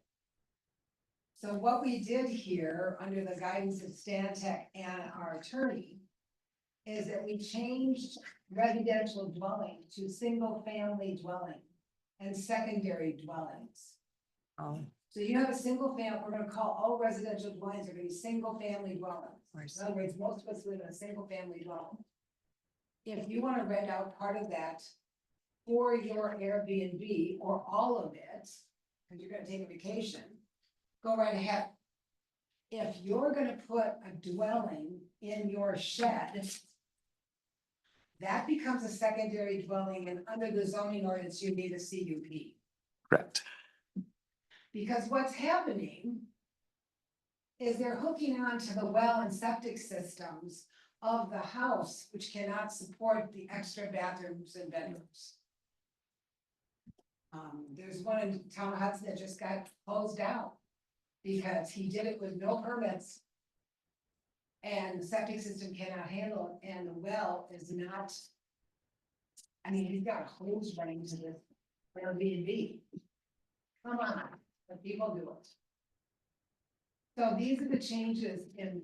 So what we did here, under the guidance of Stantec and our attorney, is that we changed residential dwelling to single-family dwelling and secondary dwellings. Oh, So you have a single family, we're gonna call all residential dwellings are gonna be single-family dwellings. In other words, most of us live in a single-family dwelling. If you wanna rent out part of that for your Airbnb or all of it, because you're gonna take a vacation, go right ahead. if you're gonna put a dwelling in your shed, that becomes a secondary dwelling, and under the zoning ordinance, you need a CUP. Correct. Because what's happening is they're hooking onto the well and septic systems of the house, which cannot support the extra bathrooms and bedrooms. There's one in Town of Hudson that just got closed down because he did it with no permits. And the septic system cannot handle it, and the well is not. I mean, he's got a hose running to the Airbnb. Come on, let people do it. So these are the changes in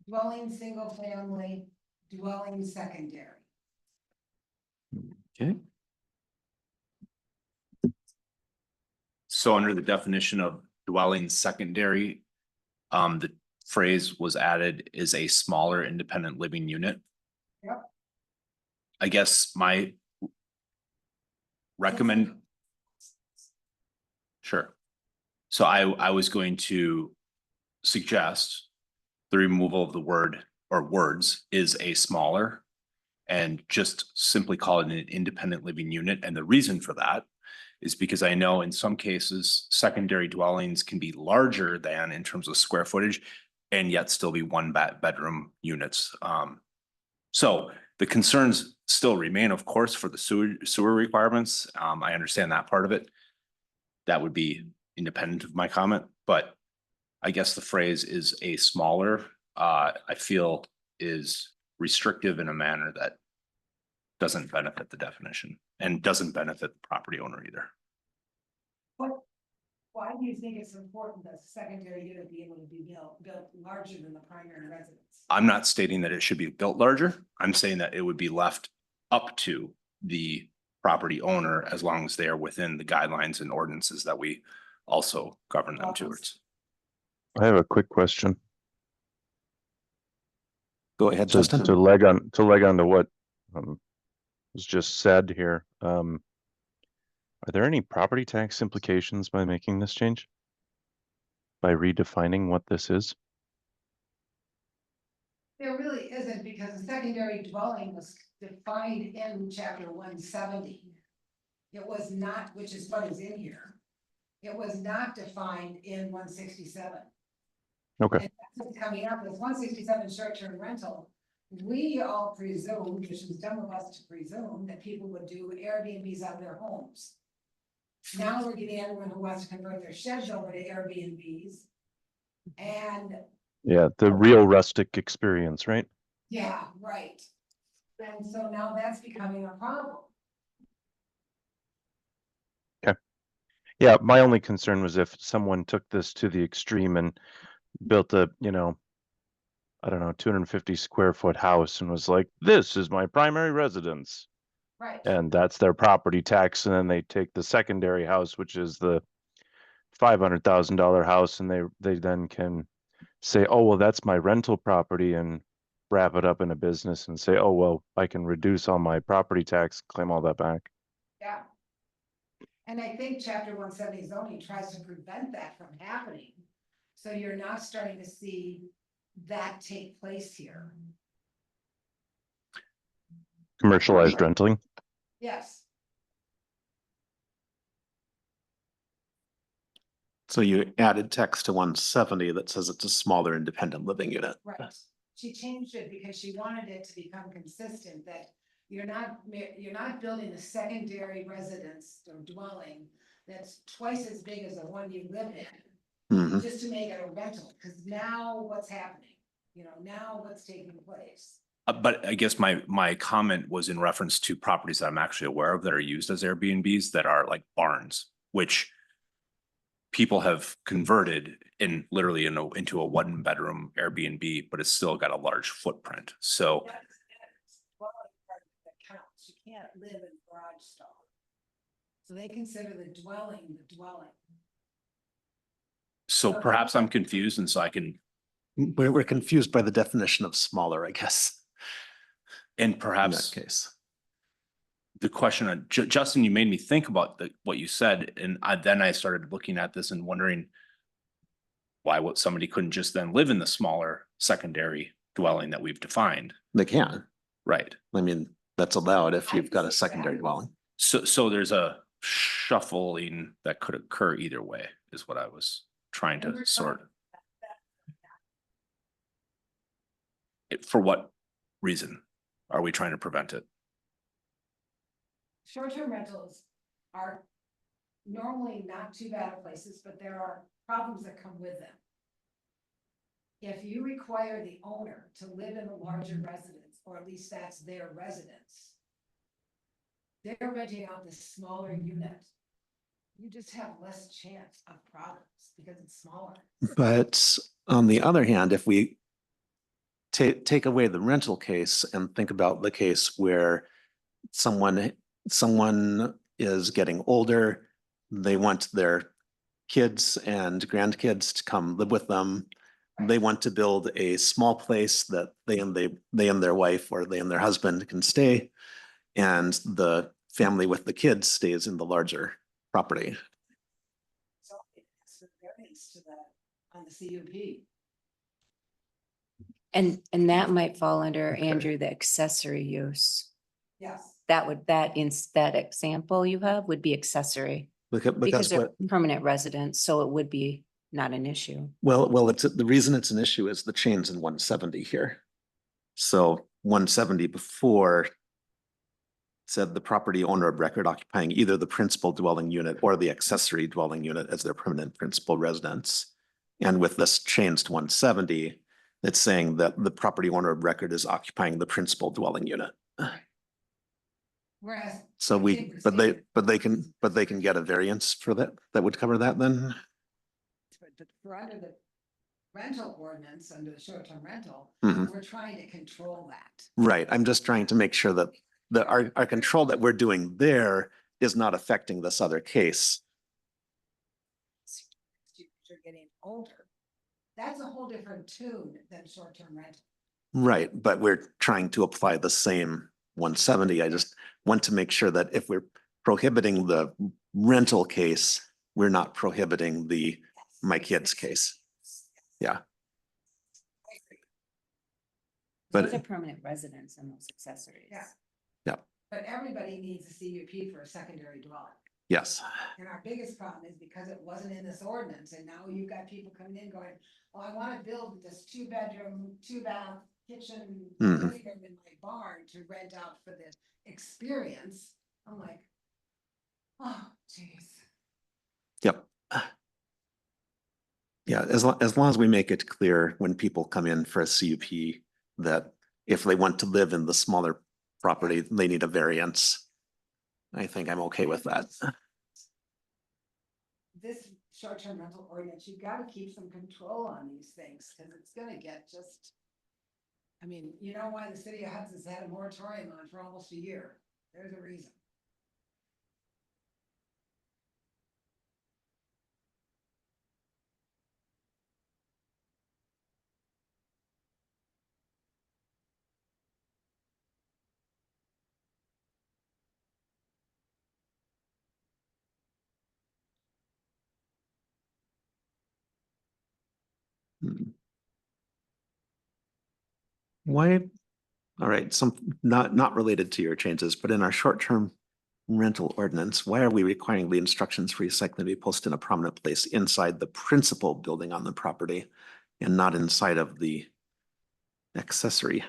dwelling single family, dwelling secondary. Okay. So under the definition of dwelling secondary, the phrase was added is a smaller independent living unit. Yep. I guess my recommend. Sure. So I was going to suggest the removal of the word or words is a smaller and just simply call it an independent living unit. And the reason for that is because I know in some cases, secondary dwellings can be larger than in terms of square footage and yet still be one bedroom units. So the concerns still remain, of course, for the sewer requirements. I understand that part of it. That would be independent of my comment, but I guess the phrase is a smaller, I feel is restrictive in a manner that doesn't benefit the definition and doesn't benefit the property owner either. Why do you think it's important that a secondary unit be able to be built larger than the primary residence? I'm not stating that it should be built larger. I'm saying that it would be left up to the property owner as long as they are within the guidelines and ordinances that we also govern them towards. I have a quick question. Go ahead, To Justin. leg on to what was just said here. Are there any property tax implications by making this change? By redefining what this is? There really isn't, because a secondary dwelling was defined in chapter 170. It was not, which is what is in here. It was not defined in 167. Okay. And that's what's coming up is 167 short-term rental. We all presumed, which was dumb of us to presume, that people would do Airbnbs on their homes. Now we're getting anyone who wants to convert their sheds over to Airbnbs. And Yeah, the real rustic experience, right? yeah, right. And so now that's becoming a problem. Yeah, my only concern was if someone took this to the extreme and built a, I don't know, 250 square foot house and was like, this is my primary residence. Right. And that's their property tax. And then they take the secondary house, which is the $500,000 house. And they then can say, oh, well, that's my rental property, and wrap it up in a business and say, oh, well, I can reduce all my property tax, claim all that back. Yeah. And I think chapter 170 zoning tries to prevent that from happening. So you're not starting to see that take place here. Commercialized renting. Yes. So you added text to 170 that says it's a smaller independent living unit. Right. She changed it because she wanted it to become consistent that you're not building a secondary residence or dwelling that's twice as big as the one you live in, Mhm. just to make it a rental, because now what's happening? Now what's taking place? But I guess my comment was in reference to properties that I'm actually aware of that are used as Airbnbs that are like barns, which people have converted literally into a one bedroom Airbnb, but it's still got a large footprint. So That's dwelling part that counts. You can't live in garage stall. So they consider the dwelling. So perhaps I'm confused, and so I can, We're confused by the definition of smaller, I guess, and in perhaps that case. the question on Justin, you made me think about what you said, and then I started looking at this and wondering why would somebody couldn't just then live in the smaller secondary dwelling that we've defined? They can. Right. I mean, that's allowed if you've got a secondary dwelling. So there's a shuffling that could occur either way, is what I was trying to sort. For what reason are we trying to prevent it? Short-term rentals are normally not too bad of places, but there are problems that come with them. If you require the owner to live in a larger residence, or at least that's their residence, they're renting out the smaller unit. You just have less chance of problems because it's smaller. But on the other hand, if we take away the rental case and think about the case where someone is getting older, they want their kids and grandkids to come live with them. They want to build a small place that they and their wife or they and their husband can stay. And the family with the kids stays in the larger property. So it's a variance to that on the CUP. And that might fall under, Andrew, the accessory use. Yes. That example you have would be accessory because Because they're what, permanent residents, so it would be not an issue. well, it's, the reason it's an issue is the change in 170 here. So 170 before said the property owner of record occupying either the principal dwelling unit or the accessory dwelling unit as their permanent principal residence. And with this change to 170, it's saying that the property owner of record is occupying the principal dwelling unit. Whereas. So but they can get a variance for that, that would cover that then? But for under the rental ordinance, under the short-term rental, Mhm. we're trying to control that. Right, I'm just trying to make sure that our control that we're doing there is not affecting this other case. You're getting older. That's a whole different tune than short-term rental. Right, but we're trying to apply the same 170. I just want to make sure that if we're prohibiting the rental case, we're not prohibiting the my kid's case. Yeah. I agree. Those are But permanent residents and those accessories. Yeah. Yeah. But everybody needs a CUP for a secondary dwelling. yes, And our biggest problem is because it wasn't in this ordinance, and now you've got people coming in going, oh, I wanna build this 2-bedroom, 2-bath, kitchen, Mhm. living room in my barn to rent out for the experience. I'm like, oh, geez. yep. Yeah, as long as we make it clear when people come in for a CUP that if they want to live in the smaller property, they need a variance. I think I'm okay with that. This short-term rental ordinance, you gotta keep some control on these things, cause it's gonna get just. I mean, you know why the city of Hudson's had a moratorium on for almost a year? There's a reason. Hmm. Why? All right, not related to your changes, but in our short-term rental ordinance, why are we requiring the instructions for recycling to be posted in a prominent place inside the principal building on the property and not inside of the accessory?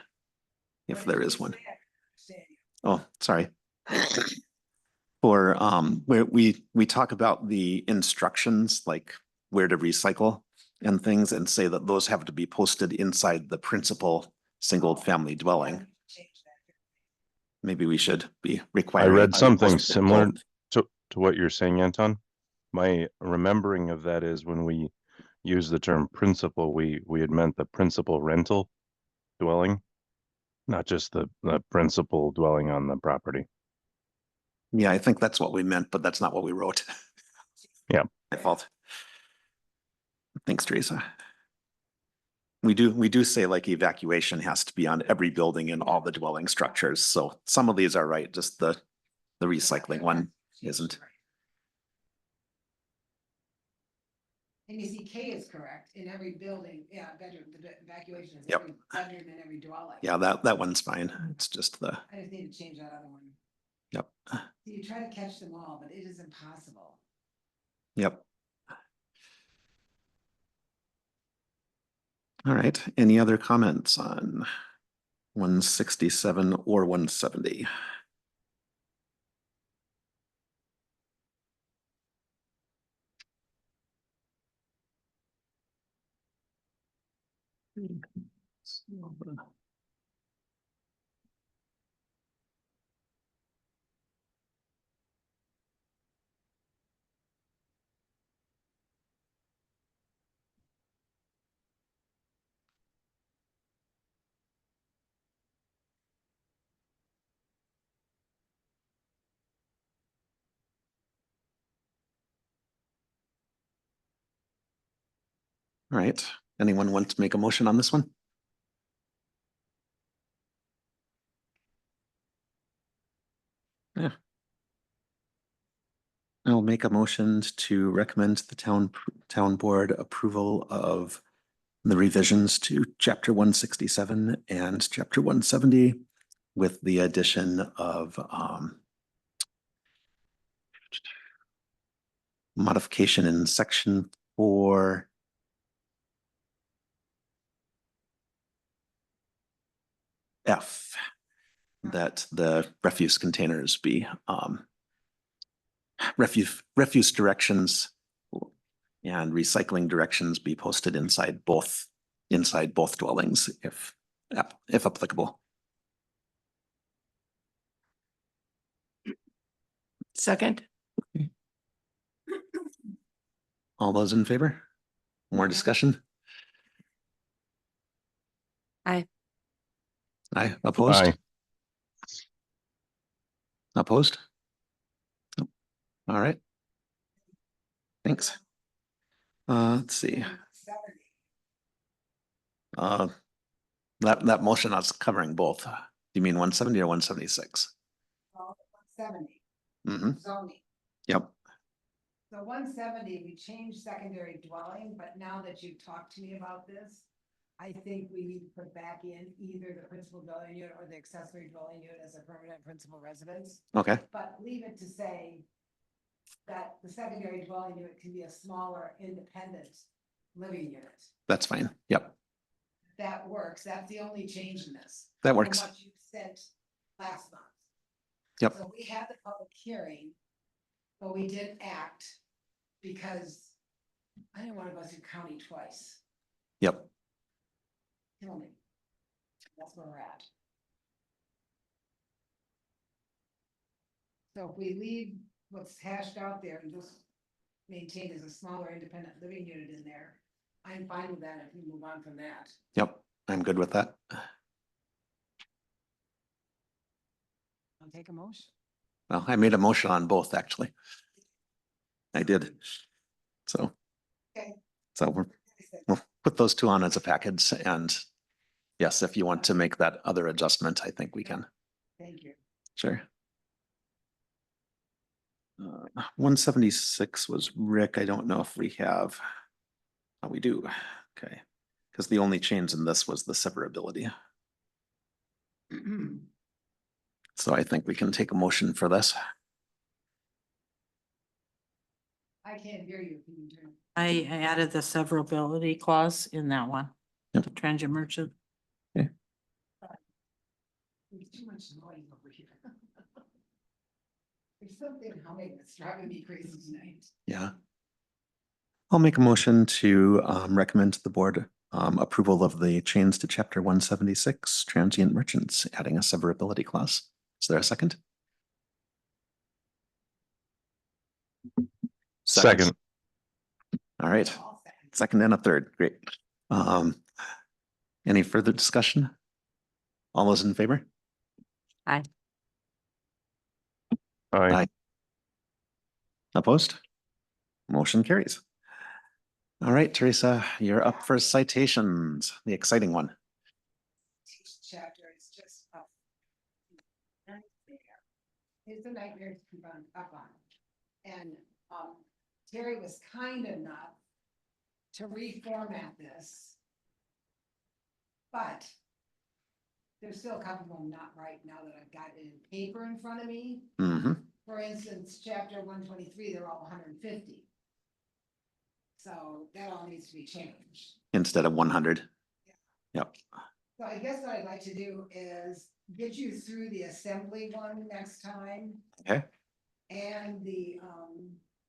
If there is one. Oh, sorry. For where we talk about the instructions, like where to recycle and things, and say that those have to be posted inside the principal single family dwelling. Maybe we should be I requiring. read something both. similar to what you're saying, Anton. My remembering of that is when we use the term principal, we had meant the principal rental dwelling, not just the principal dwelling on the property. Yeah, I think that's what we meant, but that's not what we wrote. Yeah. My fault. Thanks, Teresa. We do say like evacuation has to be on every building in all the dwelling structures. So some of these are right, just the recycling one isn't. And you see K is correct in every building, yeah, bedroom, the evacuation is Yep. every bedroom and every dwelling. Yeah, that one's fine. It's just the, I just need to change that other one. yep, You try to catch them all, but it is impossible. yep. All right, any other comments on 167 or 170? All right, anyone want to make a motion on this one? Yeah. I'll make a motion to recommend the town board approval of the revisions to chapter 167 and chapter 170 with the addition of modification in section 4. F, that the refuse containers be refuse directions and recycling directions be posted inside both dwellings if applicable. Second. All those in favor? More discussion? Aye. Aye, opposed? Aye. Opposed? Nope. All right. Thanks. Let's see. 70. That motion is covering both. Do you mean 170 or 176? 170. Mm-hmm. Zoning. Yep. So 170, we changed secondary dwelling, but now that you've talked to me about this, I think we need to put back in either the principal dwelling unit or the accessory dwelling unit as a permanent principal residence. Okay. But leave it to say that the secondary dwelling unit can be a smaller independent living unit. That's fine. Yep. That works. That's the only change in this. That From works. what you said last month. Yep. So we had the public hearing, but we didn't act because I didn't want to go through county twice. Yep. Kill me. That's where we're at. So if we leave what's hashed out there and just maintain as a smaller independent living unit in there, I'm fine with that if we move on from that. Yep. I'm good with that. I'll take a motion. Well, I made a motion on both, actually. I did. So. Okay. So we'll put those two on as a package, and yes, if you want to make that other adjustment, I think we can. Thank you. Sure. 176 was Rick. I don't know if we have. Oh, we do. Okay. Because the only change in this was the severability. So I think we can take a motion for this. I can't hear you. Can you turn? I added the severability clause in that one. Yep. The transient merchant. There's too much noise over here. There's something humming that's driving me crazy tonight. Yeah. I'll make a motion to recommend to the board approval of the change to chapter 176 transient merchants, adding a severability clause. Is there a second? Second. All right, All second. second and a third, great. Any further discussion? All those in favor? Aye. Aye. Opposed? Motion carries. All right, Teresa, you're up for citations, the exciting one. Chapter is just up. It's a nightmare to keep up on. And Terry was kind enough to reformat this. But there's still a couple of them not right now that I've got it in paper in front of me. Mm-hmm. For instance, chapter 123, they're all 150. So that all needs to be changed. Instead of 100. Yep. So I guess what I'd like to do is get you through the assembly one next time. Okay. And the,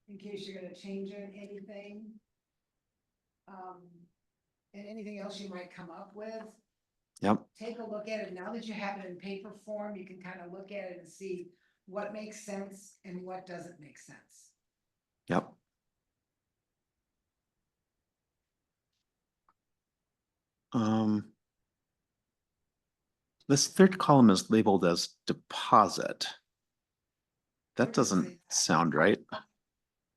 in case you're gonna change anything. And anything else you might come up with. Yep. Take a look at it. Now that you have it in paper form, you can kind of look at it and see what makes sense and what doesn't make sense. Yep. This third column is labeled as deposit. That Where does it say doesn't that? sound right.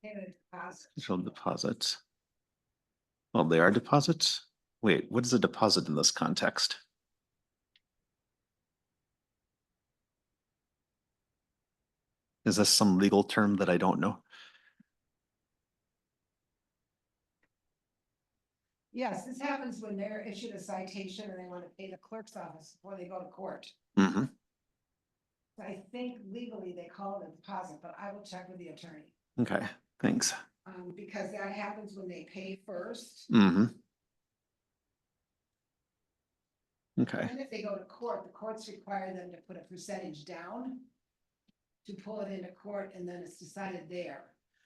Payment deposit. Show deposits. Well, they are deposits. Wait, what is a deposit in this context? Is this some legal term that I don't know? Yes, this happens when they're issued a citation and they want to pay the clerk's office before they go to court. Mm-hmm. I think legally they call it a deposit, but I will check with the attorney. Okay, thanks. Because that happens when they pay first. Mm-hmm. Okay, And if they go to court, the courts require them to put a percentage down to pull it into court, and then it's decided there.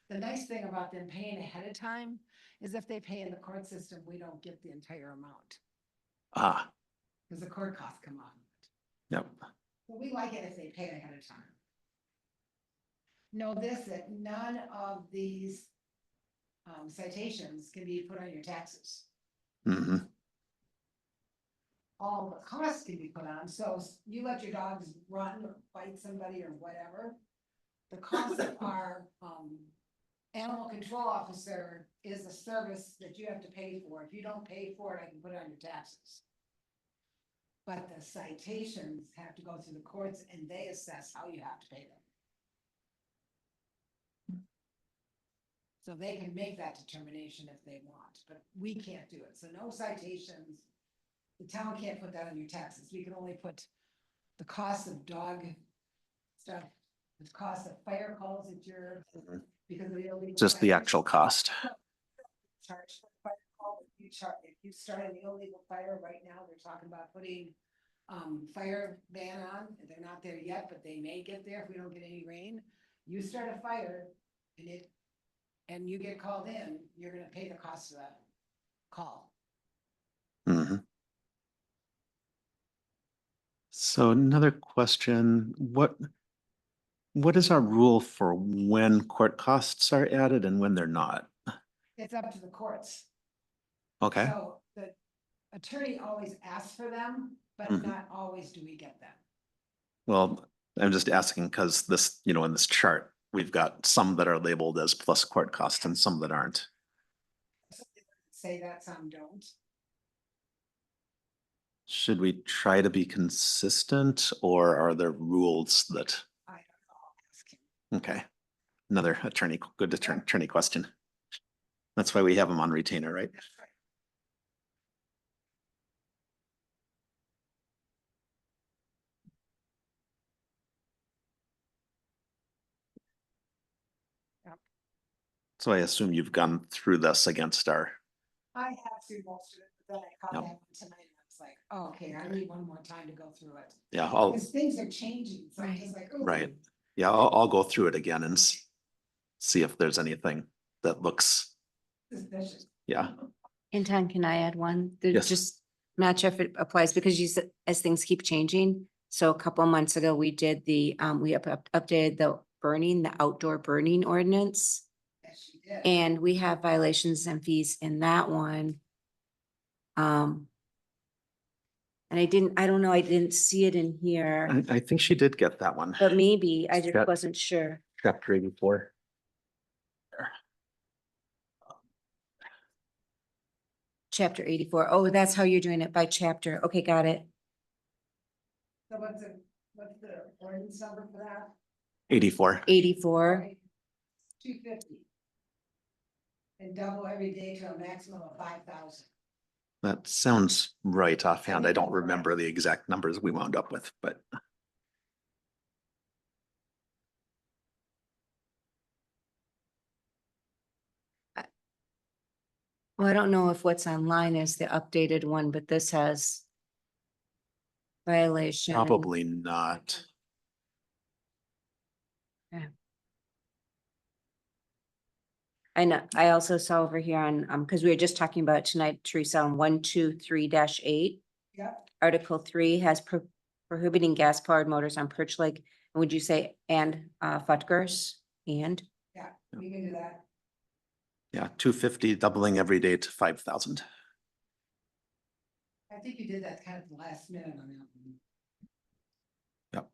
The nice thing about them paying ahead of time is if they pay in the court system, we don't get the entire amount ah, because the court costs come off of it. yep, But we like it if they pay ahead of time. Know this, that none of these citations can be put on your taxes. mm-hmm, All the costs can be put on, so you let your dogs run or bite somebody or whatever. The cost of our animal control officer is a service that you have to pay for. If you don't pay for it, I can put it on your taxes. But the citations have to go through the courts and they assess how you have to pay them. So they can make that determination if they want, but we can't do it. So no citations. The town can't put that on your taxes. We can only put the cost of dog stuff, the cost of fire calls that you're, because of the illegal. just the fire. actual cost. Charge for fire call, if you charge, if you start an illegal fire right now, they're talking about putting fire ban on, they're not there yet, but they may get there if we don't get any rain. You start a fire and you get called in, you're gonna pay the cost of that call. Mm-hmm. So another question, what is our rule for when court costs are added and when they're not? It's up to the courts. Okay, So the attorney always asks for them, but Mhm. not always do we get them. well, I'm just asking because this, in this chart, we've got some that are labeled as plus court costs and some that aren't. Some say that, some don't. Should we try to be consistent or are there rules that, I don't know, I'll ask him. okay, another good attorney question. That's why we have them on retainer, right? That's right. So I assume you've gone through this against our, I have through most of it, but then I caught Yep. that one tonight and I was like, oh, okay, I need one more time to go through it. yeah, Because things are changing, so I'm Right. just like, oh. right. Yeah, I'll go through it again and see if there's anything that looks, Suspicious. yeah. Anton, can I add one? There's Yes. just not sure if it applies because you said, as things keep changing. So a couple of months ago, we did updated the outdoor burning ordinance. Yes, she did. And we have violations and fees in that one. And I don't know, I didn't see it in here, I think she did get that one. but maybe I just Got- wasn't sure. Chapter 84. Chapter 84. Oh, that's how you're doing it by chapter. Okay, got it. So what's the ordinance number for that? 84. 84. 250. and double every day to a maximum of 5,000. That sounds right offhand. I don't remember the exact numbers we wound up with, but Well, I don't know if what's online is the updated one, but this has violation. probably not. I know, I also saw over here on, because we were just talking about it tonight, Teresa, on 123-8. Yep. Article 3 has prohibiting gas powered motors on Perch Lake. Would you say and Futgers and? Yeah, we can do that. Yeah, 250 doubling every day to 5,000. I think you did that kind of last minute on that one. Yep.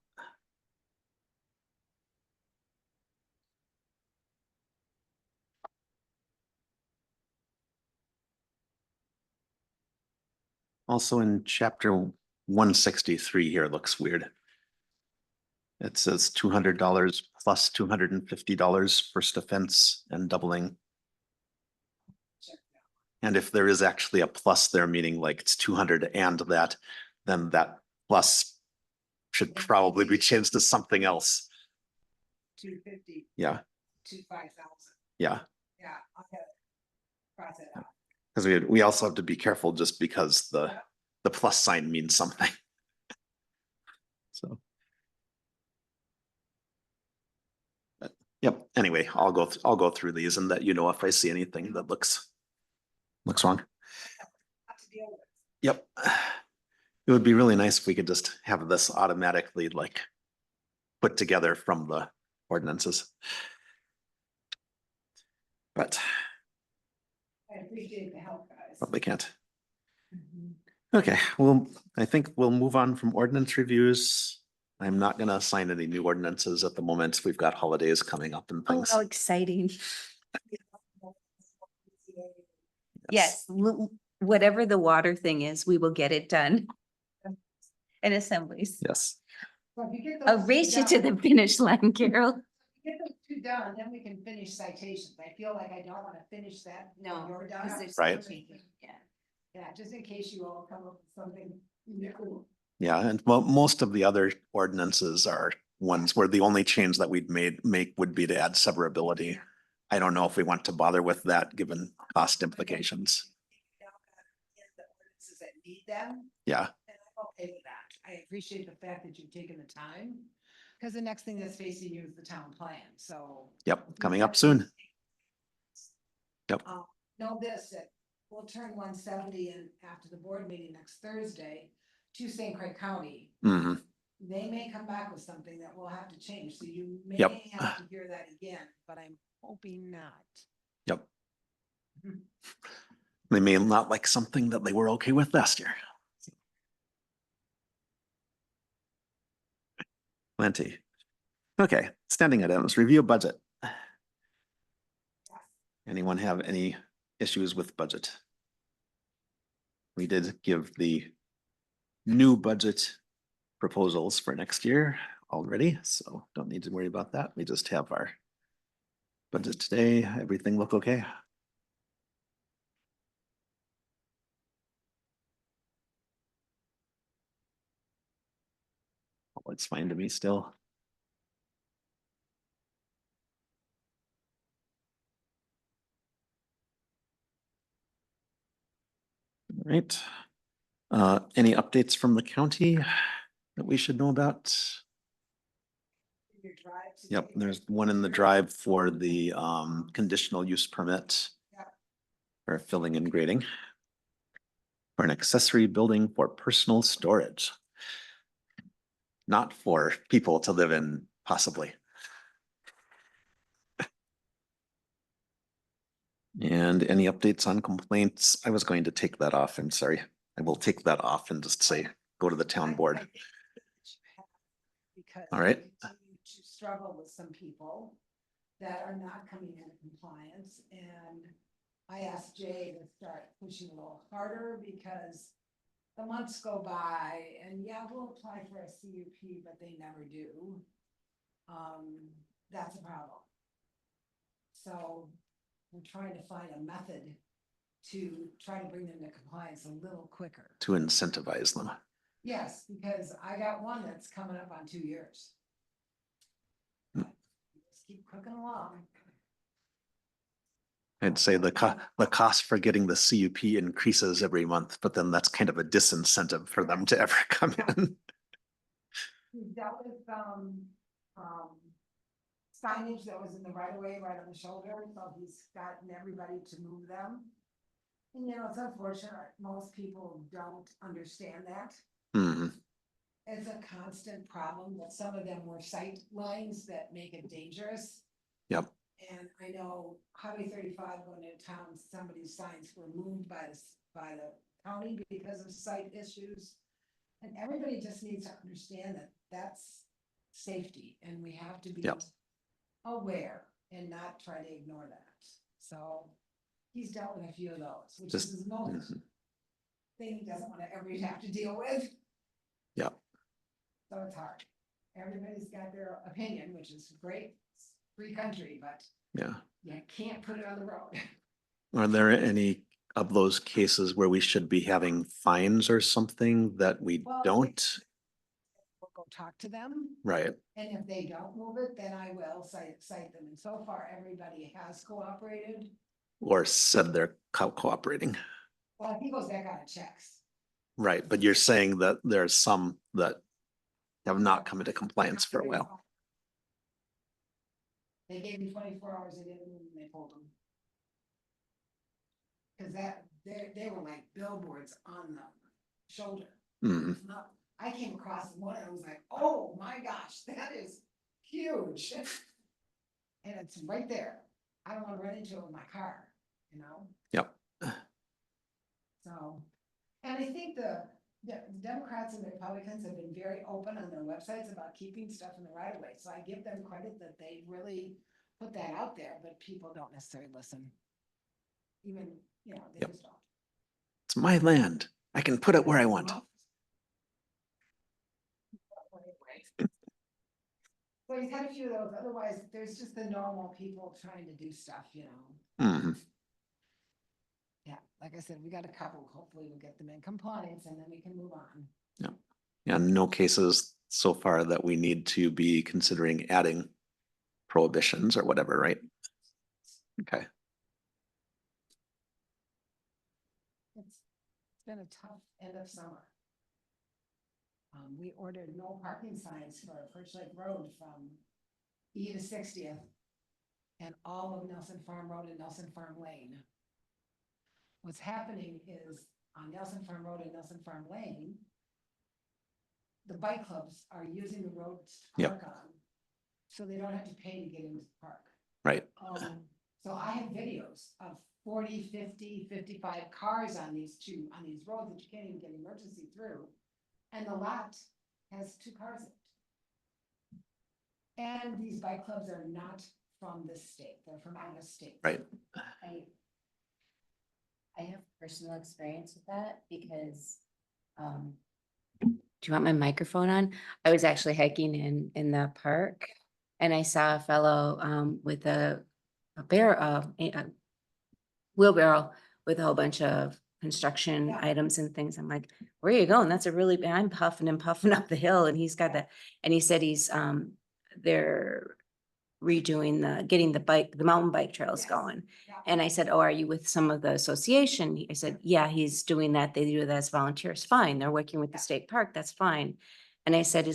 Also in chapter 163 here looks weird. It says $200 plus $250 first offense and doubling. And if there is actually a plus there, meaning like it's 200 and that, then that plus should probably be changed to something else. 250 Yeah, to 5,000. yeah. Yeah, I'll have it. Cross it out. Because we also have to be careful just because the plus sign means something. So. But, yep, anyway, I'll go through these and let you know if I see anything that looks wrong. Not to deal with. Yep. It would be really nice if we could just have this automatically like put together from the ordinances. But I appreciate the help, guys. probably can't. Okay, well, I think we'll move on from ordinance reviews. I'm not gonna assign any new ordinances at the moment. We've got holidays coming up and Oh, things. how exciting. Yes, whatever the water thing is, we will get it done. And assemblies. Yes, So if you get I'll those race you two to done- the finish line, Carol. Get those two done, then we can finish citations. I feel like I don't want to finish that. when No, You're done. because there's Right. changes, yeah. Yeah, just in case you all come up with something new. yeah, and well, most of the other ordinances are ones where the only change that we'd make would be to add severability. I don't know if we want to bother with that, given cost implications. The ordinances that need them. Yeah, And I'm okay with that. I appreciate the fact that you've taken the time. Because the next thing that's facing you is the town plan, so. yep, coming up soon. Yep. Know this, that we'll turn 170 in after the board meeting next Thursday to St. Croix County. Hmm. They may come back with something that we'll have to change, so you may Yep. have to hear that again, but I'm hoping not. Yep. They may not like something that they were okay with last year. Plenty. Okay, standing items, review budget. Anyone have any issues with budget? We did give the new budget proposals for next year already, so don't need to worry about that. We just have our budget today. Everything look okay? Oh, it's fine to me still. All right. Any updates from the county that we should know about? Your drive to Yep, take- there's one in the drive for the conditional use permit. Yep. For filling and grading. For an accessory building for personal storage. Not for people to live in, possibly. And any updates on complaints? I was going to take that off. I'm sorry. I will take that off and just say, go to the town board. I think that you have, because All right. we continue to struggle with some people that are not coming into compliance, and I asked Jay to start pushing a little harder because the months go by and yeah, we'll apply for a CUP, but they never do. That's a problem. So we're trying to find a method to try to bring them to compliance a little quicker. To incentivize them. Yes, because I got one that's coming up on 2 years. Just keep cooking along. I'd say the cost for getting the CUP increases every month, but then that's kind of a disincentive for them to ever come in. We dealt with, signage that was in the right of way, right on the shoulder, so he's gotten everybody to move them. And you know, it's unfortunate, most people don't understand that. Hmm. It's a constant problem, but some of them were sight lines that make it dangerous. Yep. And I know Highway 35 going into town, somebody's signs were moved by the county because of sight issues. And everybody just needs to understand that that's safety and we have to be Yep. aware and not try to ignore that. So he's dealt with a few of those, which Just- is his most thing he doesn't want to ever have to deal with. Yep. So it's hard. Everybody's got their opinion, which is great. It's free country, but Yeah. you can't put it on the road. Are there any of those cases where we should be having fines or something that we Well, don't? We'll go talk to them. Right. And if they don't move it, then I will cite them. And so far, everybody has cooperated. Or said they're cooperating. Well, he goes back on checks. Right, but you're saying that there's some that have not come into compliance for a while. They gave me 24 hours, they didn't move and they pulled them. Cause they were like billboards on the shoulder. Hmm. I came across one and I was like, oh my gosh, that is huge. And it's right there. I don't wanna run into it with my car, you know? Yep. So, and I think the Democrats and the Republicans have been very open on their websites about keeping stuff in the right of way. So I give them credit that they really put that out there, but people don't necessarily listen. Even, you know, they Yep. just don't. It's my land. I can put it where I want. So he's had a few of those, otherwise there's just the normal people trying to do stuff, you know? Hmm. Yeah, like I said, we got a couple, hopefully we'll get them in compliance and then we can move on. Yeah, no cases so far that we need to be considering adding prohibitions or whatever, right? Okay. It's been a tough end of summer. We ordered no parking signs for Perch Lake Road from E to 60th and all of Nelson Farm Road and Nelson Farm Lane. What's happening is on Nelson Farm Road and Nelson Farm Lane, the bike clubs are using the roads to Yep. park on, so they don't have to pay to get into the park. Right. So I have videos of 40, 50, 55 cars on these roads that you can't even get emergency through. And the lot has 2 cars in it. And these bike clubs are not from this state, they're from out of state. Right. I have personal experience with that because, do you want my microphone on? I was actually hiking in the park and I saw a fellow, with a wheelbarrow with a whole bunch of construction Yeah. items and things. I'm like, where are you going? That's a really, I'm puffing and puffing up the hill and he's got and he said they're redoing getting the mountain bike trails Yes. going. Yeah. And I said, oh, are you with some of the association? I said, yeah, he's doing that. They do that as volunteers. Fine. They're working with the state park. That's fine. And I said,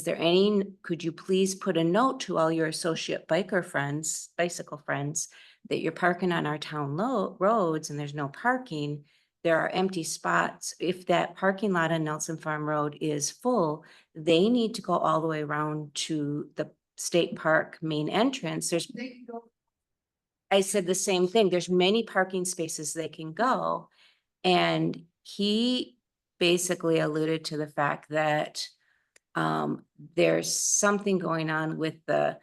could you please put a note to all your associate bicycle friends, that you're parking on our town roads and there's no parking. There are empty spots. If that parking lot on Nelson Farm Road is full, they need to go all the way around to the state park main entrance. They can go. I said the same thing. There's many parking spaces they can go. And he basically alluded to the fact that there's something going on with the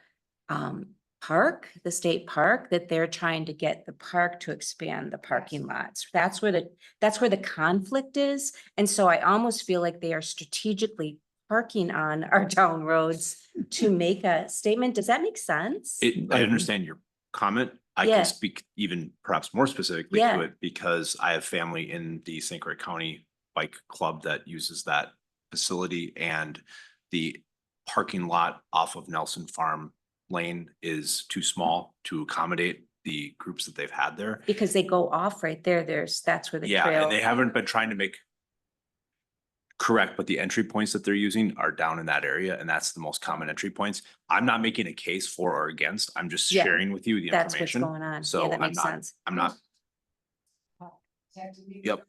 park, the state park, that they're trying to get the park to expand the parking lots. That's where the conflict is. And so I almost feel like they are strategically parking on our town roads to make a statement. Does that make sense? I understand your comment. I Yeah. can speak even perhaps more specifically Yeah. to it because I have family in the St. Croix County Bike Club that uses that facility, and the parking lot off of Nelson Farm Lane is too small to accommodate the groups that they've had there. Because they go off right there. That's where the Yeah, trail. and they haven't been trying to make correct, but the entry points that they're using are down in that area, and that's the most common entry points. I'm not making a case for or against. I'm just Yeah, sharing with you the That's what's information. going on. Yeah, So that I'm makes not, sense. I'm not, Contacted me. Yep.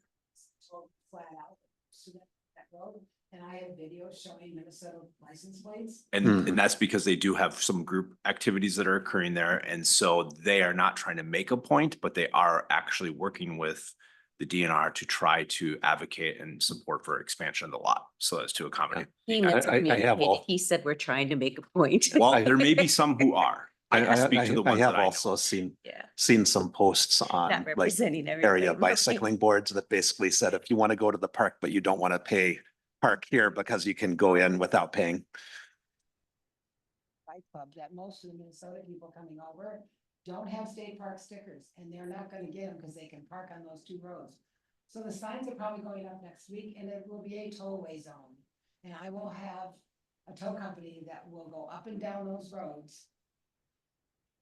Flat out. to that road, and I have videos showing Minnesota license plates. and that's because they do have some group activities that are occurring there. And so they are not trying to make a point, but they are actually working with the DNR to try to advocate and support for expansion of the lot so as to accommodate. He I- I have miscommunicated. all- He said we're trying to make a point. Well, there may be some who are. I can speak to the I ones that have I know. also seen Yeah, some posts on not like representing area everything. bicycling boards that basically said, if you want to go to the park, but you don't want to pay, park here because you can go in without paying. Bike club that most of the Minnesota people coming over don't have state park stickers, and they're not gonna get them because they can park on those two roads. So the signs are probably going up next week, and it will be a tollway zone. And I will have a tow company that will go up and down those roads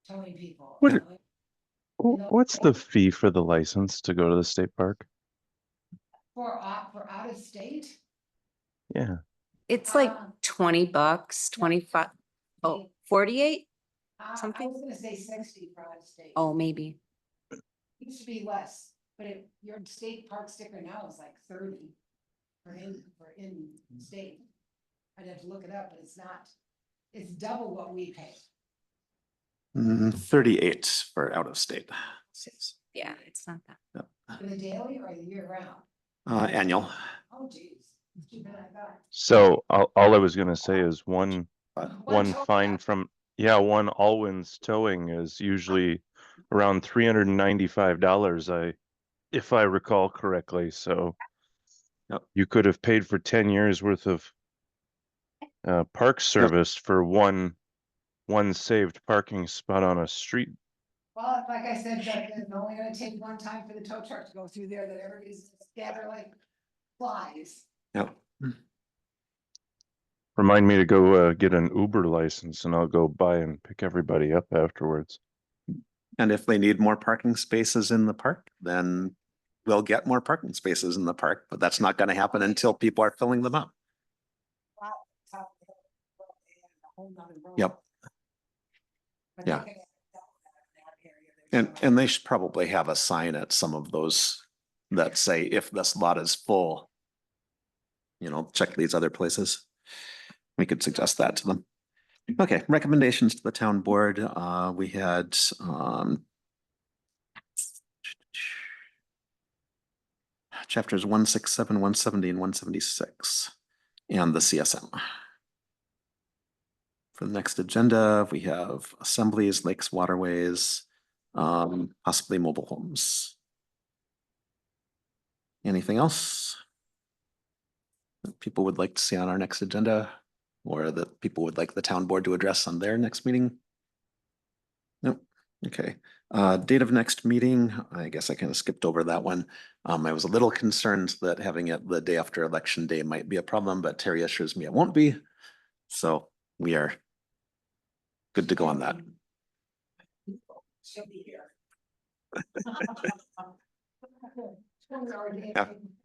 towing people. What- What's the fee for the license to go to the state park? For out of state? Yeah, It's like Uh, $20, 25, oh, 48? I Something? was gonna say 60 for out of state. Oh, maybe. Used to be less, but if your state park sticker now is like 30 for in state. I'd have to look it up, but it's not, it's double what we pay. 38 for out of state. Yeah, it's not that. For the daily or the year round? Annual. Oh geez, it's cheaper than I thought. so all I was gonna say is one tow fine cap. from, yeah, one Allwinds towing is usually around $395, if I recall correctly, so. Yep. You could have paid for 10 years worth of park service for one saved parking spot on a street. Well, like I said, Jeff, it's only gonna take one time for the tow truck to go through there, that everybody's scatter like flies. Yep. Remind me to go get an Uber license and I'll go by and pick everybody up afterwards. And if they need more parking spaces in the park, then we'll get more parking spaces in the park, but that's not going to happen until people are filling them up. Wow, top of the hill, they have a whole nother road. Yep. But they Yeah. can have that area. There's And they should probably have a sign at some of those that say, if this lot is full, check these other places. We could suggest that to them. Okay, recommendations to the town board. We had, chapters 167, 170, and 176, and the CSM. For the next agenda, we have assemblies, lakes, waterways, possibly mobile homes. Anything else that people would like to see on our next agenda, or that people would like the town board to address on their next meeting? Nope. Okay. Date of next meeting, I guess I kind of skipped over that one. I was a little concerned that having it the day after election day might be a problem, but Terry assures me it won't be. So we are good to go on that. She'll be here.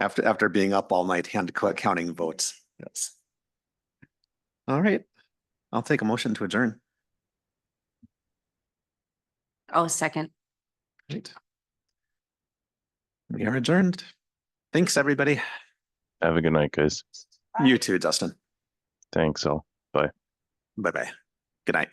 After being up all night counting votes. Yes. All right. I'll take a motion to adjourn. Oh, second. Right. We are adjourned. Thanks, everybody. Have a good night, guys. You too, Dustin. Thanks all. Bye. Bye-bye. Good night.